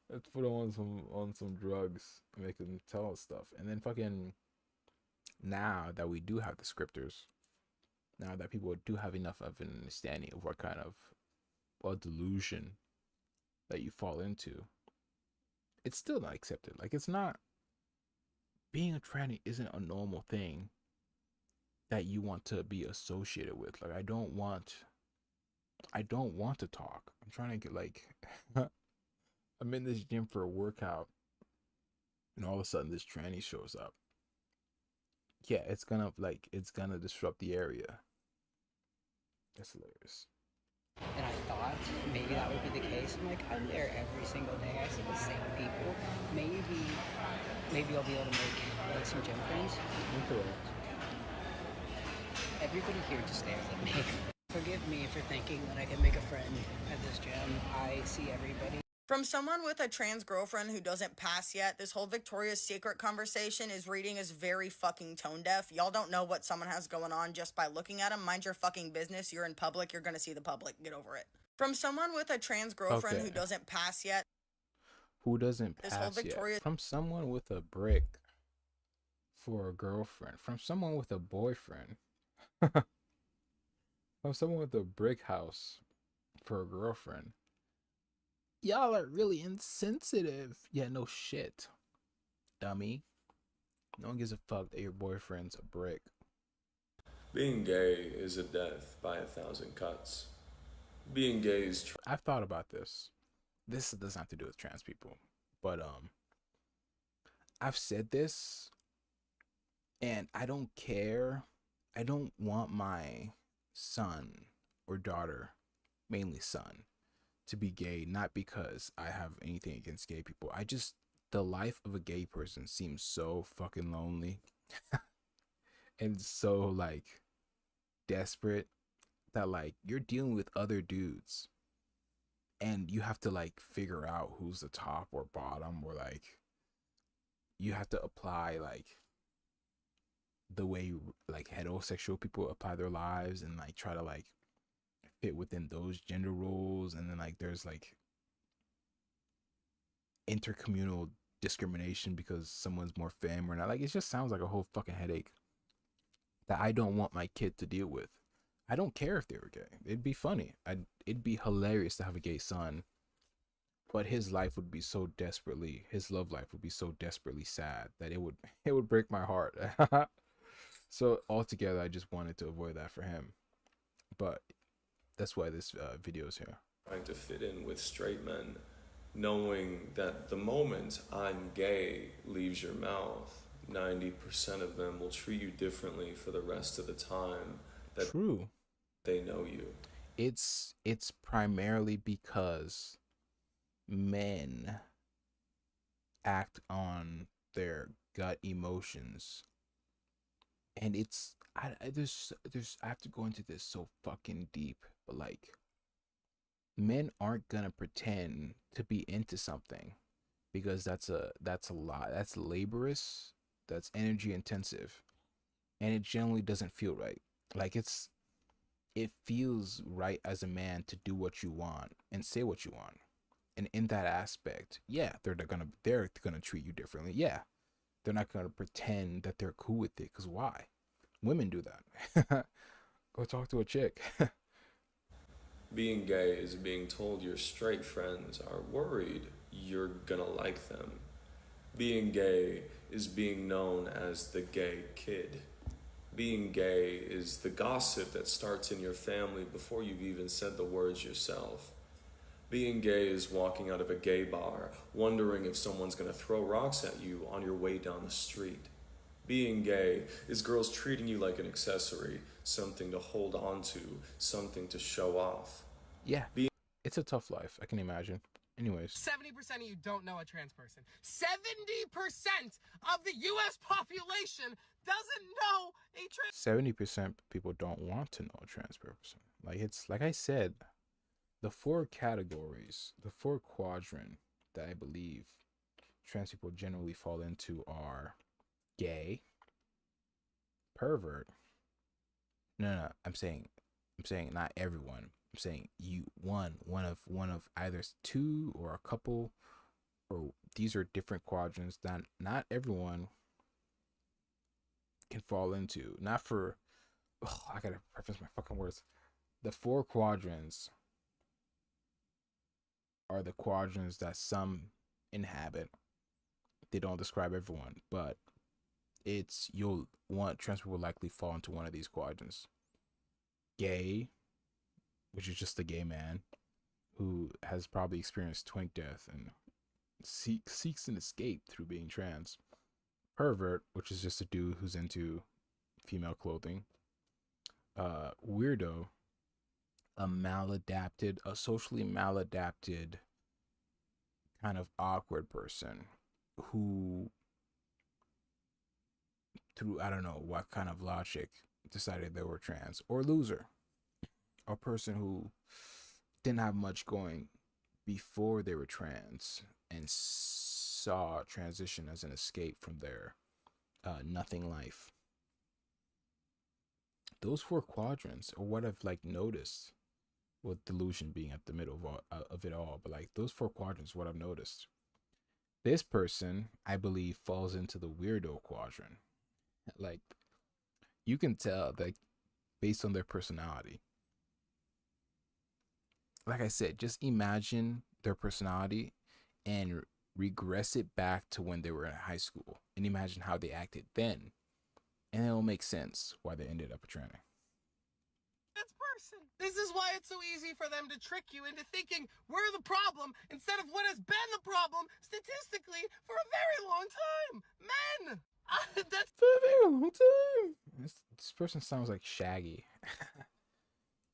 Let's put them on some drugs and make them tell us stuff, and then fucking now that we do have descriptors, now that people do have enough of an understanding of what kind of delusion that you fall into, it's still not accepted. Like it's not, being a tranny isn't a normal thing that you want to be associated with. Like I don't want to talk. I'm trying to get like I'm in this gym for a workout and all of a sudden this tranny shows up. Yeah, it's gonna disrupt the area. That's hilarious. And I thought maybe that would be the case. I'm like, I'm there every single day. I see the same people. Maybe I'll be able to make like some gym friends. Everybody here just stares at me. Forgive me for thinking that I can make a friend at this gym. I see everybody. From someone with a trans girlfriend who doesn't pass yet, this whole Victoria's Secret conversation is reading as very fucking tone deaf. Y'all don't know what someone has going on just by looking at them. Mind your fucking business. You're in public. You're gonna see the public. Get over it. From someone with a trans girlfriend who doesn't pass yet. Who doesn't pass yet? From someone with a brick for a girlfriend. From someone with a boyfriend. From someone with a brick house for a girlfriend. Y'all are really insensitive. Yeah, no shit, dummy. No one gives a fuck that your boyfriend's a brick. Being gay is a death by 1,000 cuts. Being gay is... I've thought about this. This doesn't have to do with trans people, but I've said this, and I don't care. I don't want my son or daughter, mainly son, to be gay, not because I have anything against gay people. The life of a gay person seems so fucking lonely and so like desperate that like you're dealing with other dudes and you have to like figure out who's the top or bottom, or like you have to apply like the way like heterosexual people apply their lives and like try to like fit within those gender roles. And then like there's like intercommunal discrimination because someone's more femme or not. Like it just sounds like a whole fucking headache that I don't want my kid to deal with. I don't care if they were gay. It'd be funny. It'd be hilarious to have a gay son, but his love life would be so desperately sad that it would break my heart. So altogether, I just wanted to avoid that for him. But that's why this video is here. Trying to fit in with straight men, knowing that the moment I'm gay leaves your mouth, 90% of them will treat you differently for the rest of the time that True. They know you. It's primarily because men act on their gut emotions, and I have to go into this so fucking deep, but like men aren't gonna pretend to be into something because that's a lot. That's laborious, that's energy intensive, and it generally doesn't feel right. Like it feels right as a man to do what you want and say what you want. And in that aspect, yeah, they're gonna treat you differently. Yeah. They're not gonna pretend that they're cool with it, because why? Women do that. Go talk to a chick. Being gay is being told your straight friends are worried you're gonna like them. Being gay is being known as the gay kid. Being gay is the gossip that starts in your family before you've even said the words yourself. Being gay is walking out of a gay bar, wondering if someone's gonna throw rocks at you on your way down the street. Being gay is girls treating you like an accessory, something to hold on to, something to show off. Yeah, It's a tough life, I can imagine. Anyways, 70% of you don't know a trans person. 70% of the US population doesn't know a trans 70% people don't want to know a trans person. Like, it's like I said, the four categories, the four quadrant that I believe trans people generally fall into are gay, pervert. No, I'm saying not everyone. I'm saying one of either two or a couple, or these are different quadrants that not everyone can fall into. Not for, I gotta preface my fucking words. The four quadrants are the quadrants that some inhabit. They don't describe everyone, but trans people will likely fall into one of these quadrants. Gay, which is just a gay man who has probably experienced twink death and seeks an escape through being trans. Pervert, which is just a dude who's into female clothing. Weirdo, a socially maladapted kind of awkward person who, through I don't know what kind of logic, decided they were trans. Or loser, a person who didn't have much going before they were trans and saw transition as an escape from their nothing life. Those four quadrants are what I've like noticed, with delusion being at the middle of it all. But like those four quadrants, what I've noticed. This person, I believe, falls into the weirdo quadrant. Like, you can tell that based on their personality. Like I said, just imagine their personality and regress it back to when they were in high school and imagine how they acted then. And it'll make sense why they ended up a tranny. person. This is why it's so easy for them to trick you into thinking we're the problem instead of what has been the problem statistically for a very long time. Men! That's For a very long time. This person sounds like Shaggy.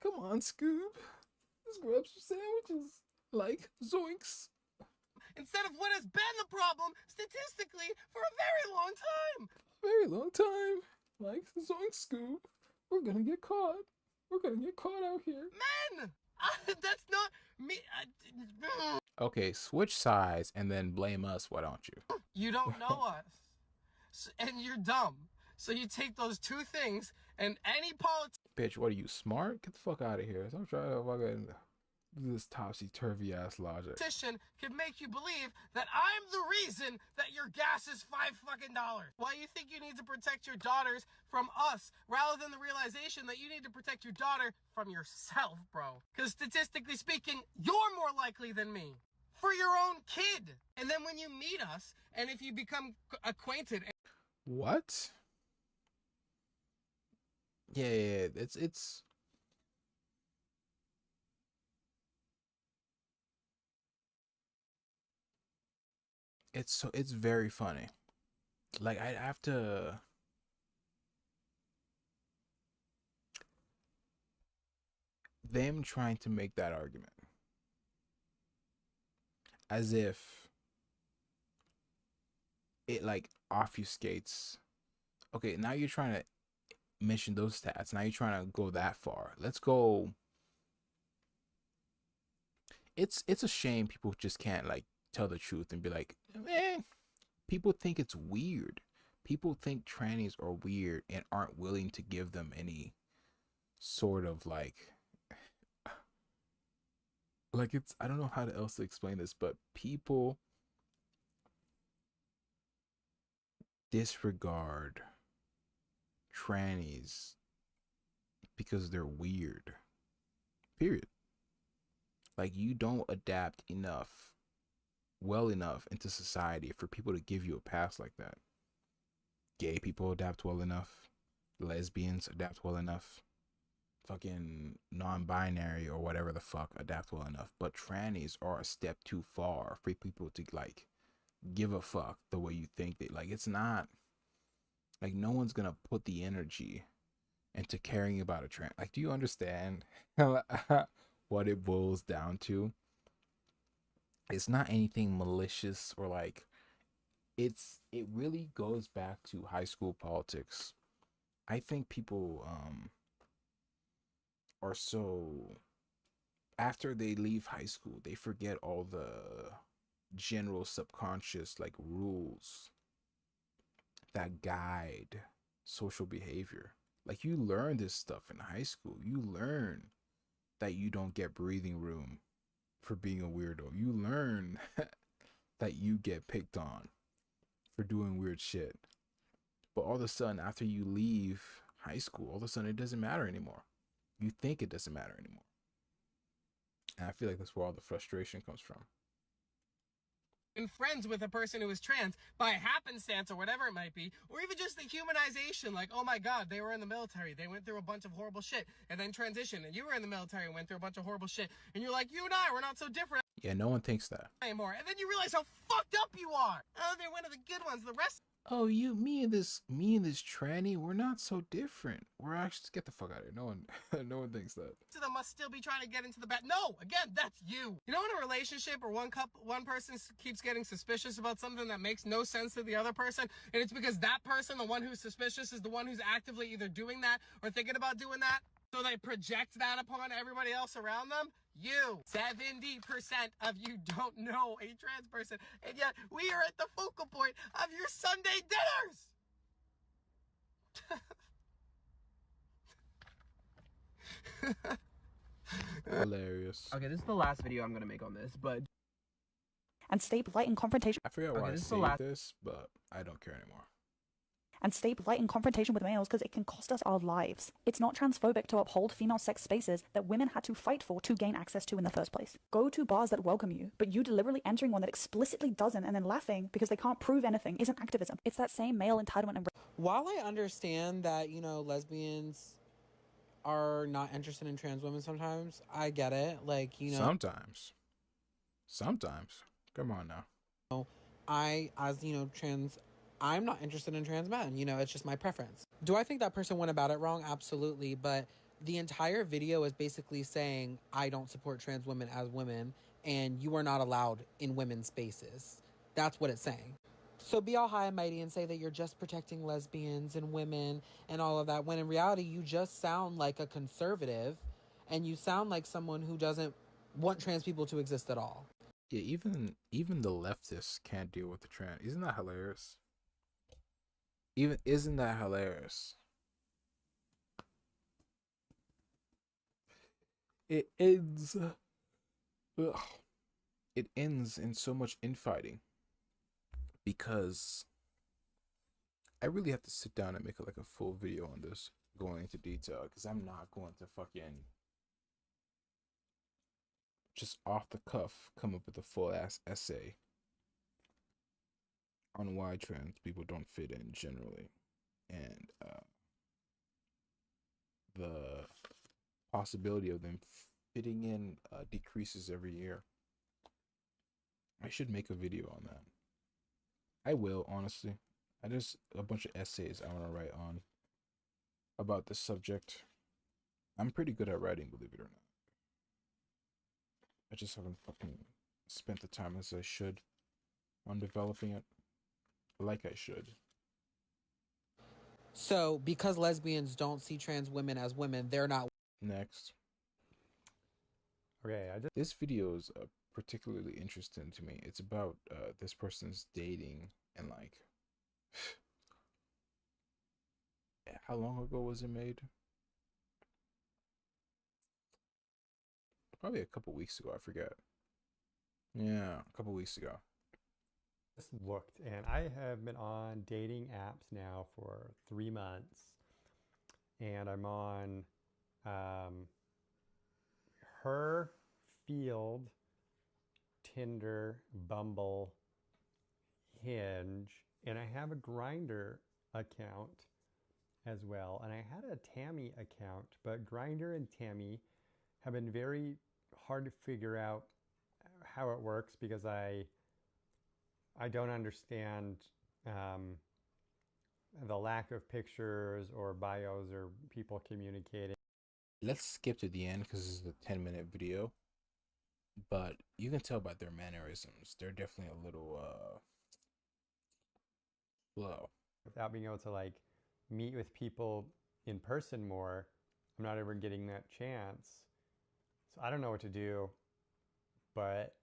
Come on, Scoob. Let's grab some sandwiches. Like, zoinks. instead of what has been the problem statistically for a very long time. Very long time. Like, zoinks, Scoob. We're gonna get caught. We're gonna get caught out here. Men! That's not me. Okay, switch sides and then blame us, why don't you? You don't know us. And you're dumb. So you take those two things and any politician. Bitch, what are you, smart? Get the fuck out of here. I'm trying to fucking this topsy-turvy ass logic. Can make you believe that I'm the reason that your gas is $5 fucking. Why you think you need to protect your daughters from us rather than the realization that you need to protect your daughter from yourself, bro. Because statistically speaking, you're more likely than me. For your own kid. And then when you meet us, and if you become acquainted. What? Yeah, it's it's very funny. Like, I'd have to them trying to make that argument as if it like obfuscates. Okay, now you're trying to mention those stats. Now you're trying to go that far. Let's go. It's a shame people just can't like tell the truth and be like, man, people think it's weird. People think trannies are weird and aren't willing to give them any sort of like it's, I don't know how else to explain this, but people disregard trannies because they're weird. Period. Like, you don't adapt well enough into society for people to give you a pass like that. Gay people adapt well enough. Lesbians adapt well enough. Fucking non-binary or whatever the fuck adapt well enough. But trannies are a step too far for people to like give a fuck the way you think they like. It's not like, no one's gonna put the energy into caring about a trans. Like, do you understand what it boils down to, it's not anything malicious or like it really goes back to high school politics. I think people are so, after they leave high school, they forget all the general subconscious like rules that guide social behavior. Like you learn this stuff in high school. You learn that you don't get breathing room for being a weirdo. You learn that you get picked on for doing weird shit. But all of a sudden, after you leave high school, all of a sudden it doesn't matter anymore. You think it doesn't matter anymore. And I feel like that's where all the frustration comes from. And friends with a person who is trans by happenstance or whatever it might be, or even just the humanization, like, oh my god, they were in the military, they went through a bunch of horrible shit, and then transitioned, and you were in the military and went through a bunch of horrible shit, and you're like, you and I, we're not so different Yeah, no one thinks that. anymore, and then you realize how fucked up you are. Oh, they're one of the good ones, the rest Oh, me and this tranny, we're not so different. We're actually, get the fuck out of here. No one no one thinks that. of them must still be trying to get into the bed. No, again, that's you. You know, in a relationship where one person keeps getting suspicious about something that makes no sense to the other person, and it's because that person, the one who's suspicious, is the one who's actively either doing that or thinking about doing that, so they project that upon everybody else around them. You, 70% of you don't know a trans person, and yet we are at the focal point of your Sunday dinners. Hilarious. Okay, this is the last video I'm gonna make on this, but and stay polite in confrontation. I forget why I this is the saved last- this, but I don't care anymore. And stay polite in confrontation with males because it can cost us our lives. It's not transphobic to uphold female sex spaces that women had to fight for to gain access to in the first place. Go to bars that welcome you, but you deliberately entering one that explicitly doesn't and then laughing because they can't prove anything isn't activism. It's that same male entitlement and While I understand that, you know, lesbians are not interested in trans women sometimes, I get it. Like, you know, Sometimes. Come on now. as you know, trans, I'm not interested in trans men. You know, it's just my preference. Do I think that person went about it wrong? Absolutely. But the entire video is basically saying, I don't support trans women as women, and you are not allowed in women's spaces. That's what it's saying. So be all high and mighty and say that you're just protecting lesbians and women and all of that, when in reality, you just sound like a conservative, and you sound like someone who doesn't want trans people to exist at all. Yeah, even the leftists can't deal with the trans. Isn't that hilarious? Isn't that hilarious? It ends. Ugh. It ends in so much infighting because I really have to sit down and make like a full video on this, going into detail, because I'm not going to fucking just off the cuff come up with a full ass essay on why trans people don't fit in generally, and the possibility of them fitting in decreases every year. I should make a video on that. I will, honestly. There's a bunch of essays I want to write on about this subject. I'm pretty good at writing, believe it or not. I just haven't fucking spent the time as I should on developing it like I should. So because lesbians don't see trans women as women, they're not. Next. Okay, This video is particularly interesting to me. It's about this person's dating and like how long ago was it made? Probably a couple weeks ago, I forget. Yeah, a couple weeks ago. just looked, and I have been on dating apps now for 3 months, and I'm on Her, Field, Tinder, Bumble, Hinge, and I have a Grindr account as well. And I had a Tammy account, but Grindr and Tammy have been very hard to figure out how it works because I don't understand the lack of pictures or bios or people communicating. let's skip to the end because this is a 10-minute video. But you can tell by their mannerisms, they're definitely a little slow. Without being able to like meet with people in person more, I'm not ever getting that chance. So I don't know what to do, but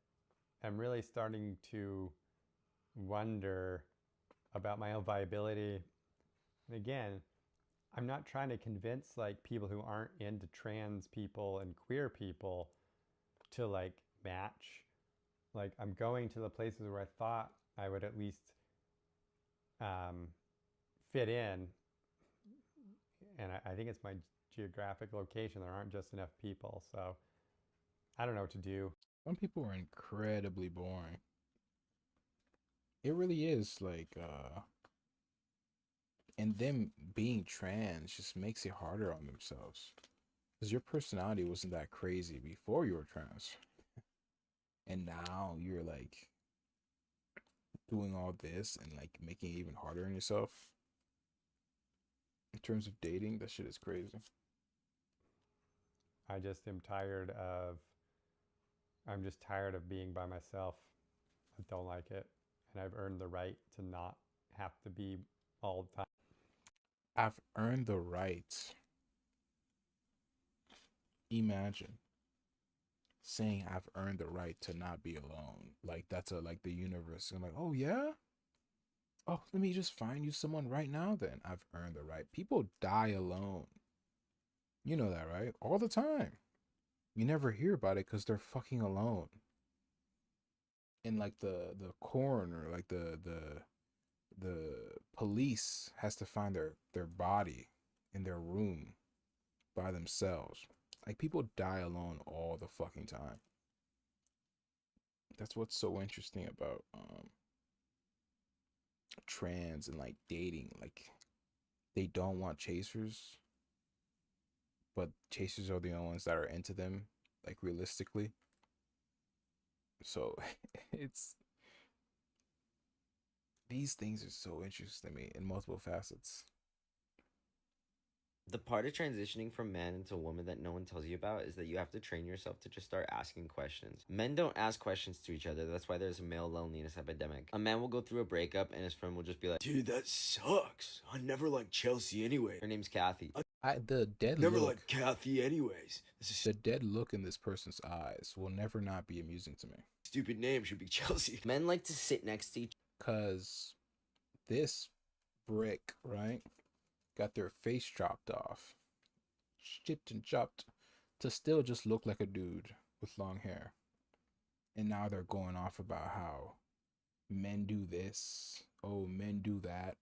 I'm really starting to wonder about my own viability. And again, I'm not trying to convince like people who aren't into trans people and queer people to like match. Like I'm going to the places where I thought I would at least fit in, and I think it's my geographic location. There aren't just enough people, so I don't know what to do. Some people are incredibly boring. It really is like and them being trans just makes it harder on themselves. Because your personality wasn't that crazy before you were trans. And now you're like doing all this and like making it even harder on yourself. In terms of dating, that shit is crazy. I just am tired of, I'm just tired of being by myself. I don't like it. And I've earned the right to not have to be all the time. I've earned the right. Imagine saying I've earned the right to not be alone. Like that's a like the universe. I'm like, oh yeah? Oh, let me just find you someone right now then. I've earned the right. People die alone. You know that, right? All the time. You never hear about it because they're fucking alone. And like the coroner, like the police has to find their body in their room by themselves. Like people die alone all the fucking time. That's what's so interesting about trans and like dating. Like they don't want chasers, but chasers are the only ones that are into them, like realistically. So it's these things are so interesting to me in multiple facets. The part of transitioning from man into woman that no one tells you about is that you have to train yourself to just start asking questions. Men don't ask questions to each other. That's why there's a male loneliness epidemic. A man will go through a breakup and his friend will just be like, dude, that sucks. I never liked Chelsea anyway. Her name's Kathy. The dead Never look, liked Kathy anyways. the dead look in this person's eyes will never not be amusing to me. Stupid name should be Chelsea. Men like to sit next to each Cause this brick, right, got their face chopped off, chipped and chopped to still just look like a dude with long hair. And now they're going off about how men do this, oh, men do that.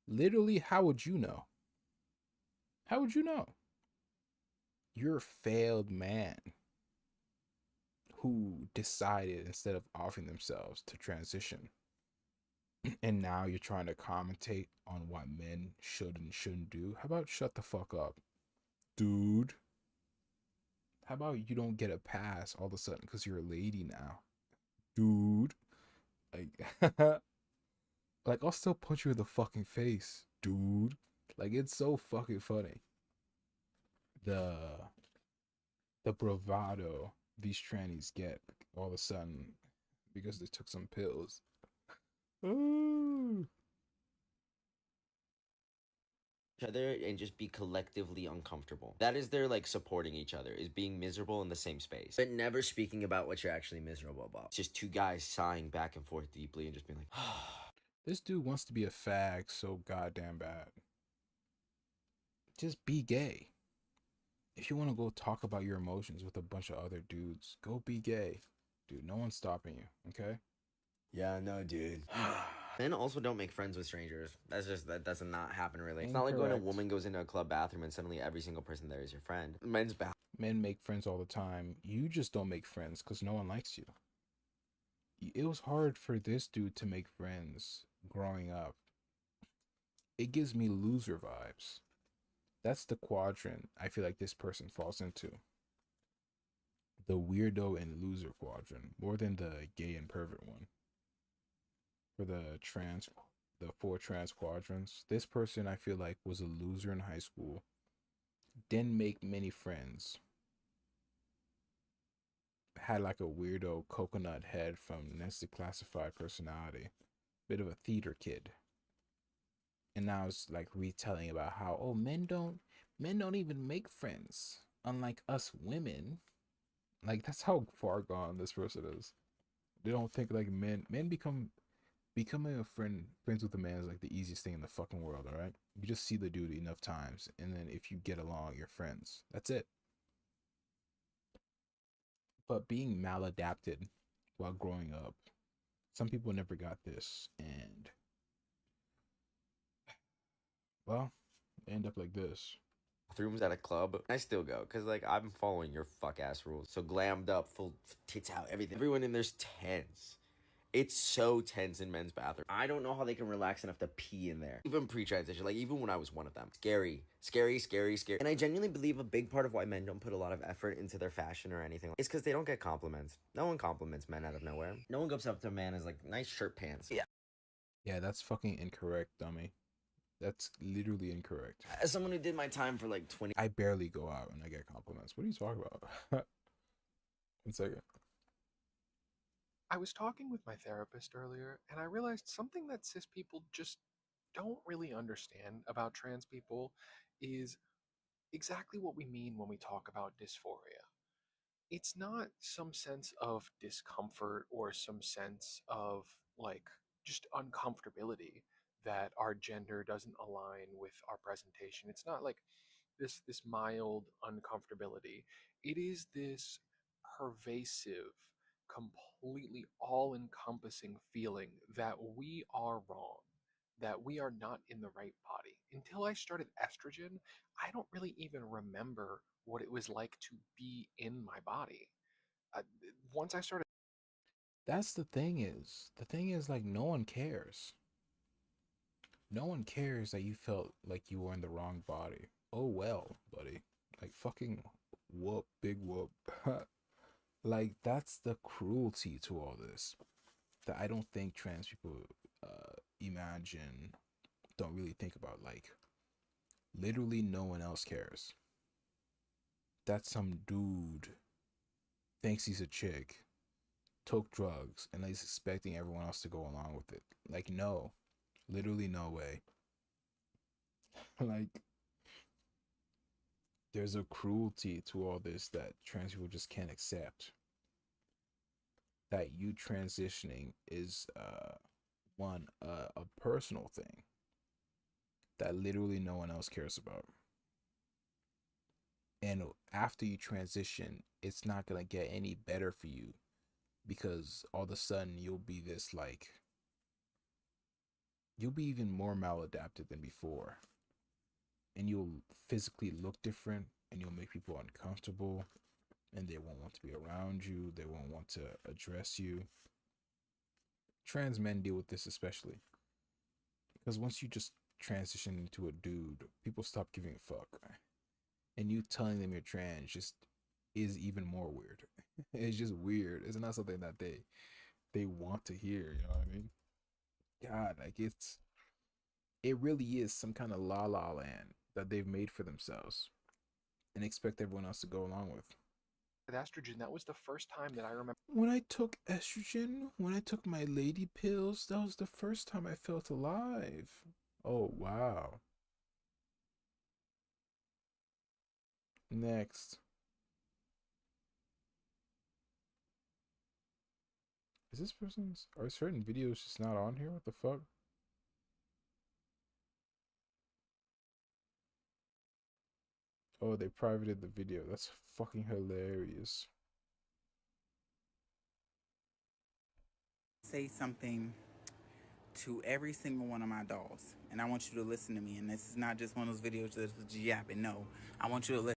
Literally, how would you know? How would you know? You're a failed man who decided instead of offering themselves to transition. And now you're trying to commentate on what men should and shouldn't do. How about shut the fuck up, dude? How about you don't get a pass all of a sudden because you're a lady now, dude? Like, like I'll still punch you in the fucking face, dude. Like it's so fucking funny. The bravado these trannies get all of a sudden because they took some pills. Ooh. other and just be collectively uncomfortable. That is their like supporting each other, is being miserable in the same space, but never speaking about what you're actually miserable about. It's just two guys sighing back and forth deeply and just being like, this dude wants to be a fag so goddamn bad. Just be gay. If you want to go talk about your emotions with a bunch of other dudes, go be gay. Dude, no one's stopping you, okay? yeah, no, dude. Men also don't make friends with strangers. That does not happen really. It's not like when a Incorrect. woman goes into a club bathroom and suddenly every single person there is your friend. Men's bathroom. Men make friends all the time. You just don't make friends because no one likes you. It was hard for this dude to make friends growing up. It gives me loser vibes. That's the quadrant I feel like this person falls into. The weirdo and loser quadrant, more than the gay and pervert one. For the four trans quadrants, this person I feel like was a loser in high school, didn't make many friends. Had like a weirdo coconut head from Nestle Classified personality. Bit of a theater kid. And now it's like retelling about how, oh, men don't even make friends. Unlike us women. Like, that's how far gone this person is. They don't think like men becoming a friends with a man is like the easiest thing in the fucking world, all right? You just see the dude enough times, and then if you get along, you're friends. That's it. But being maladapted while growing up, some people never got this, and well, they end up like this. Bathrooms at a club, I still go because like I'm following your fuck ass rules. So glammed up, full tits out, everything. Everyone in there's tense. It's so tense in men's bathroom. I don't know how they can relax enough to pee in there. Even pre-transition, like even when I was one of them. Scary, scary, scary, scary. And I genuinely believe a big part of why men don't put a lot of effort into their fashion or anything is because they don't get compliments. No one compliments men out of nowhere. No one goes up to a man as like, nice shirt pants. Yeah, that's fucking incorrect, dummy. That's literally incorrect. As someone who did my time for like 20... I barely go out and I get compliments. What are you talking about? 1 second. I was talking with my therapist earlier, and I realized something that cis people just don't really understand about trans people is exactly what we mean when we talk about dysphoria. It's not some sense of discomfort or some sense of like just uncomfortability that our gender doesn't align with our presentation. It's not like this mild uncomfortability. It is this pervasive, completely all-encompassing feeling that we are wrong, that we are not in the right body. Until I started estrogen, I don't really even remember what it was like to be in my body. Uh, Once I started... That's the thing is. The thing is, like, no one cares. No one cares that you felt like you were in the wrong body. Oh well, buddy. Like, fucking whoop, big whoop. Like, that's the cruelty to all this. That I don't think trans people imagine, don't really think about. Like, literally no one else cares. That some dude thinks he's a chick, took drugs, and he's expecting everyone else to go along with it. Like, no. Literally no way. Like, there's a cruelty to all this that trans people just can't accept. That you transitioning is a personal thing that literally no one else cares about. And after you transition, it's not gonna get any better for you, because all of a sudden you'll be this like, you'll be even more maladapted than before, and you'll physically look different, and you'll make people uncomfortable, and they won't want to be around you, they won't want to address you. Trans men deal with this especially, because once you just transition into a dude, people stop giving a fuck, and you telling them you're trans just is even more weird. It's just weird. It's not something that they want to hear, you know what I mean? God, like, it really is some kind of la la land that they've made for themselves and expect everyone else to go along with. With estrogen, that was the first time that I remember... When I took estrogen, when I took my lady pills, that was the first time I felt alive. Oh, wow. Next. Is this person's... Are certain videos just not on here? What the fuck? Oh, they privated the video. That's fucking hilarious. Say something to every single one of my dolls, and I want you to listen to me. And this is not just one of those videos that's just yapping. No, I want you to listen.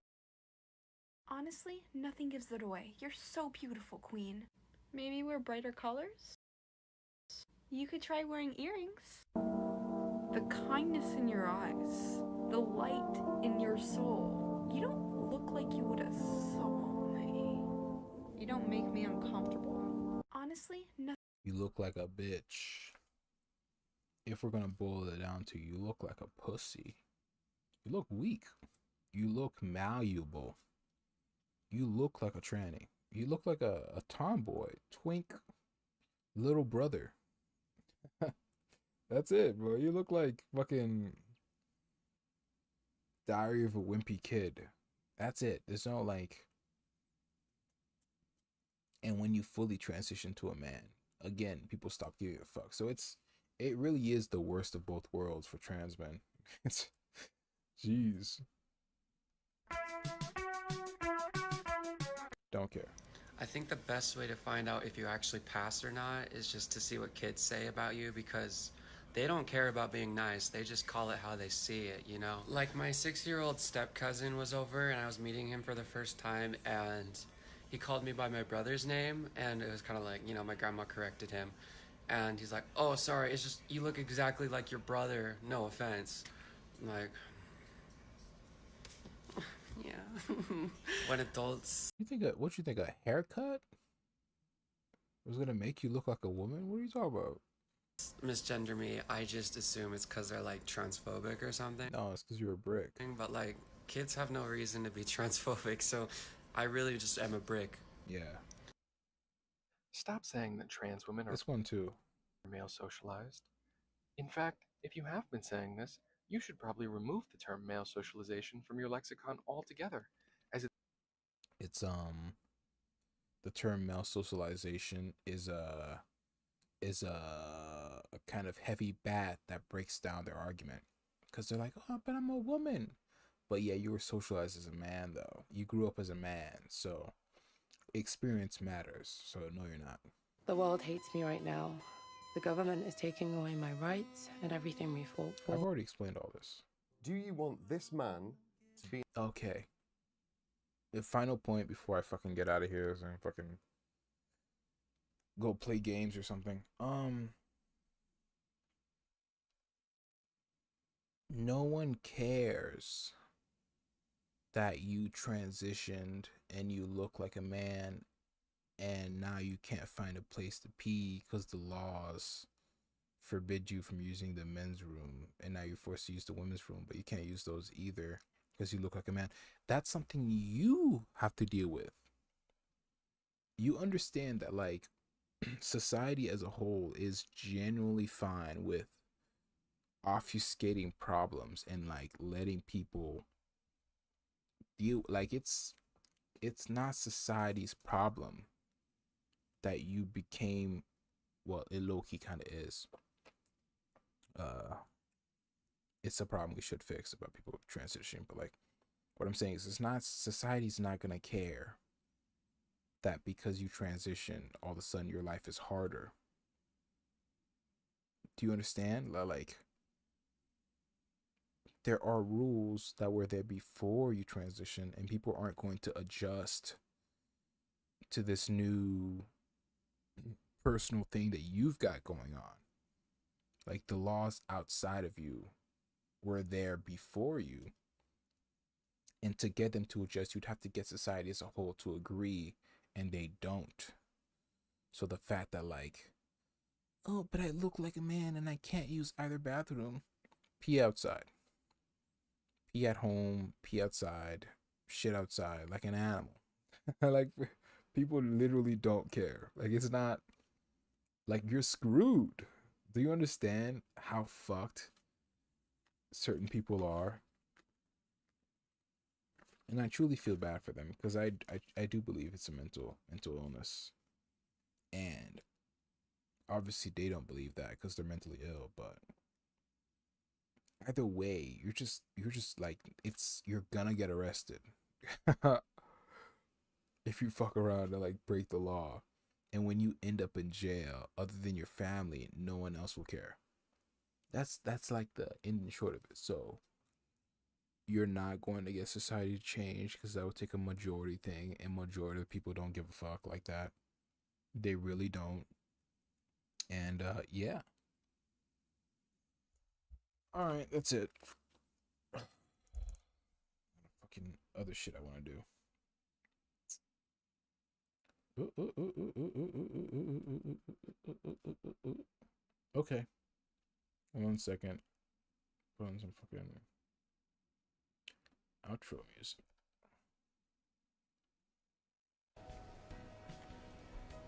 Honestly, nothing gives it away. You're so beautiful, Queen. Maybe wear brighter colors? You could try wearing earrings. The kindness in your eyes, the light in your soul. You don't look like you would assault me. You don't make me uncomfortable. Honestly, nothing. You look like a bitch. If we're gonna boil it down to, you look like a pussy. You look weak. You look malleable. You look like a tranny. You look like a tomboy, twink, little brother. That's it, bro. You look like fucking Diary of a Wimpy Kid. That's it. There's no like. And when you fully transition to a man, again, people stop giving a fuck. So it really is the worst of both worlds for trans men. It's, jeez. Don't care. I think the best way to find out if you actually passed or not is just to see what kids say about you, because they don't care about being nice. They just call it how they see it, you know? Like my 6-year-old step cousin was over and I was meeting him for the first time, and he called me by my brother's name, and it was kind of like, you know, my grandma corrected him. And he's like, oh, sorry, it's just you look exactly like your brother. No offense. I'm like, yeah. When adults... What you think, a haircut was gonna make you look like a woman? What are you talking about? misgender me, I just assume it's because they're like transphobic or something. No, it's because you're a brick. But like, kids have no reason to be transphobic, so I really just am a brick. Yeah. Stop saying that trans women are This one too. male socialized. In fact, if you have been saying this, you should probably remove the term male socialization from your lexicon altogether, as It's the term male socialization is a kind of heavy bat that breaks down their argument, because they're like, oh, but I'm a woman. But yeah, you were socialized as a man though. You grew up as a man, so experience matters. So no, you're not. The world hates me right now. The government is taking away my rights and everything we fought for. I've already explained all this. Do you want this man to be... Okay. The final point before I fucking get out of here is I fucking go play games or something. No one cares that you transitioned and you look like a man and now you can't find a place to pee because the laws forbid you from using the men's room, and now you're forced to use the women's room, but you can't use those either because you look like a man. That's something you have to deal with. You understand that, like, society as a whole is genuinely fine with obfuscating problems and like letting people deal, like, it's not society's problem that you became, well, it low-key kind of is. It's a problem we should fix about people transitioning, but like what I'm saying is, it's not, society's not gonna care that because you transition all of a sudden your life is harder. Do you understand? Like, there are rules that were there before you transition, and people aren't going to adjust to this new personal thing that you've got going on. Like, the laws outside of you were there before you, and to get them to adjust, you'd have to get society as a whole to agree, and they don't. So the fact that, like, oh, but I look like a man and I can't use either bathroom. Pee outside. Pee at home, pee outside, shit outside, like an animal. Like, people literally don't care. Like, it's not, like, you're screwed. Do you understand how fucked certain people are? And I truly feel bad for them, because I do believe it's a mental illness. And obviously they don't believe that because they're mentally ill, but either way, you're just like, you're gonna get arrested if you fuck around and like break the law. And when you end up in jail, other than your family, no one else will care. That's like the end and short of it. So you're not going to get society to change, because that would take a majority thing, and majority of people don't give a fuck like that. They really don't. And yeah. All right, that's it. Fucking other shit I want to do. Okay. 1 second. Put on some fucking. Outro music.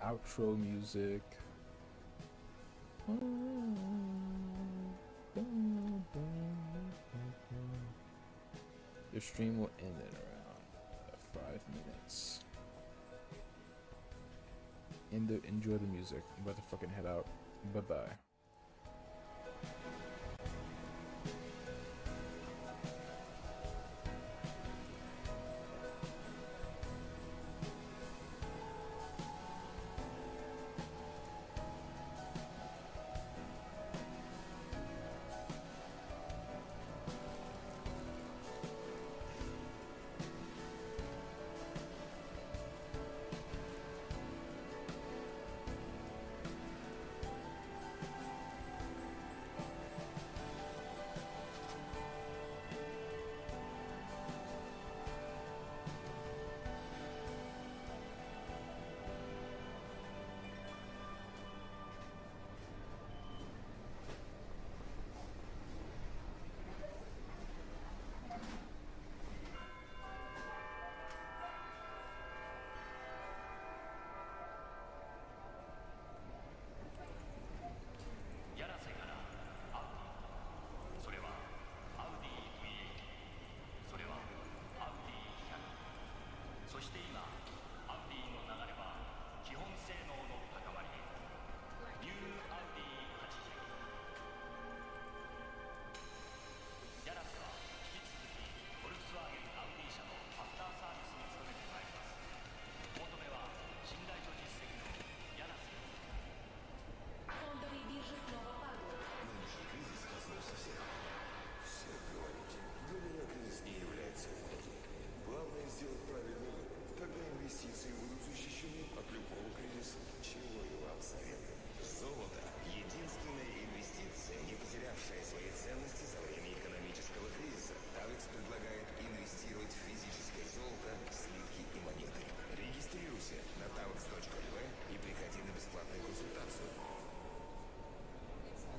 Outro music. Your stream will end in around 5 minutes. Enjoy the music. I'm about to fucking head out. Bye bye.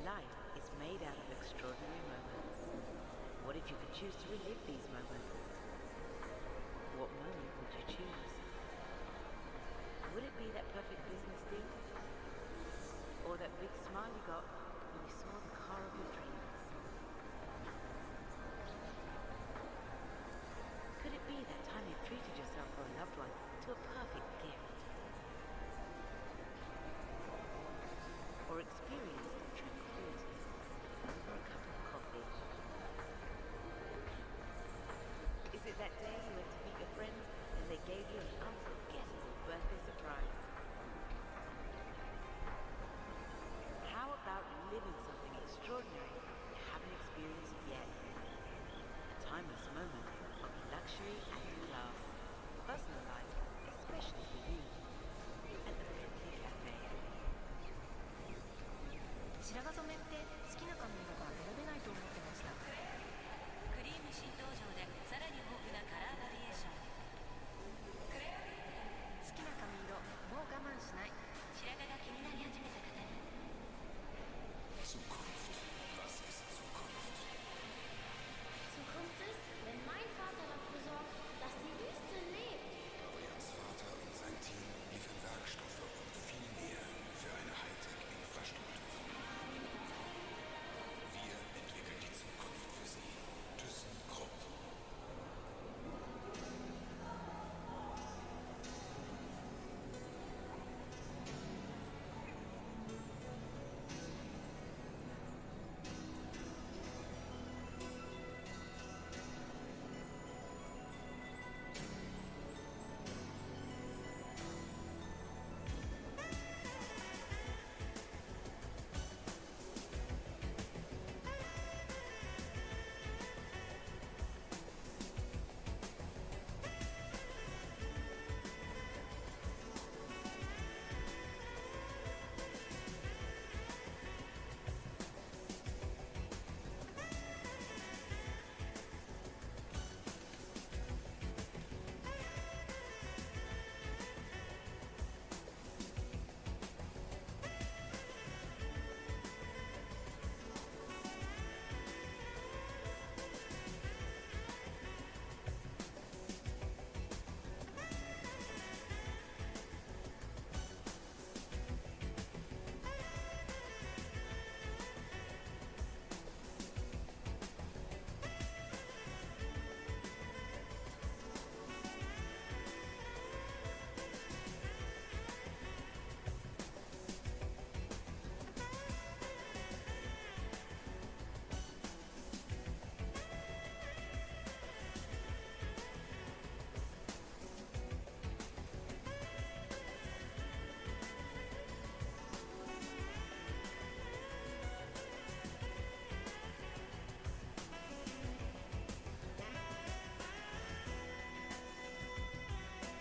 Life is made out of extraordinary moments. What if you could choose to relive these moments? What moment would you choose? Would it be that perfect business deal? Or that big smile you got when you saw the car of your dreams? Could it be that time you treated yourself or a loved one to a perfect gift?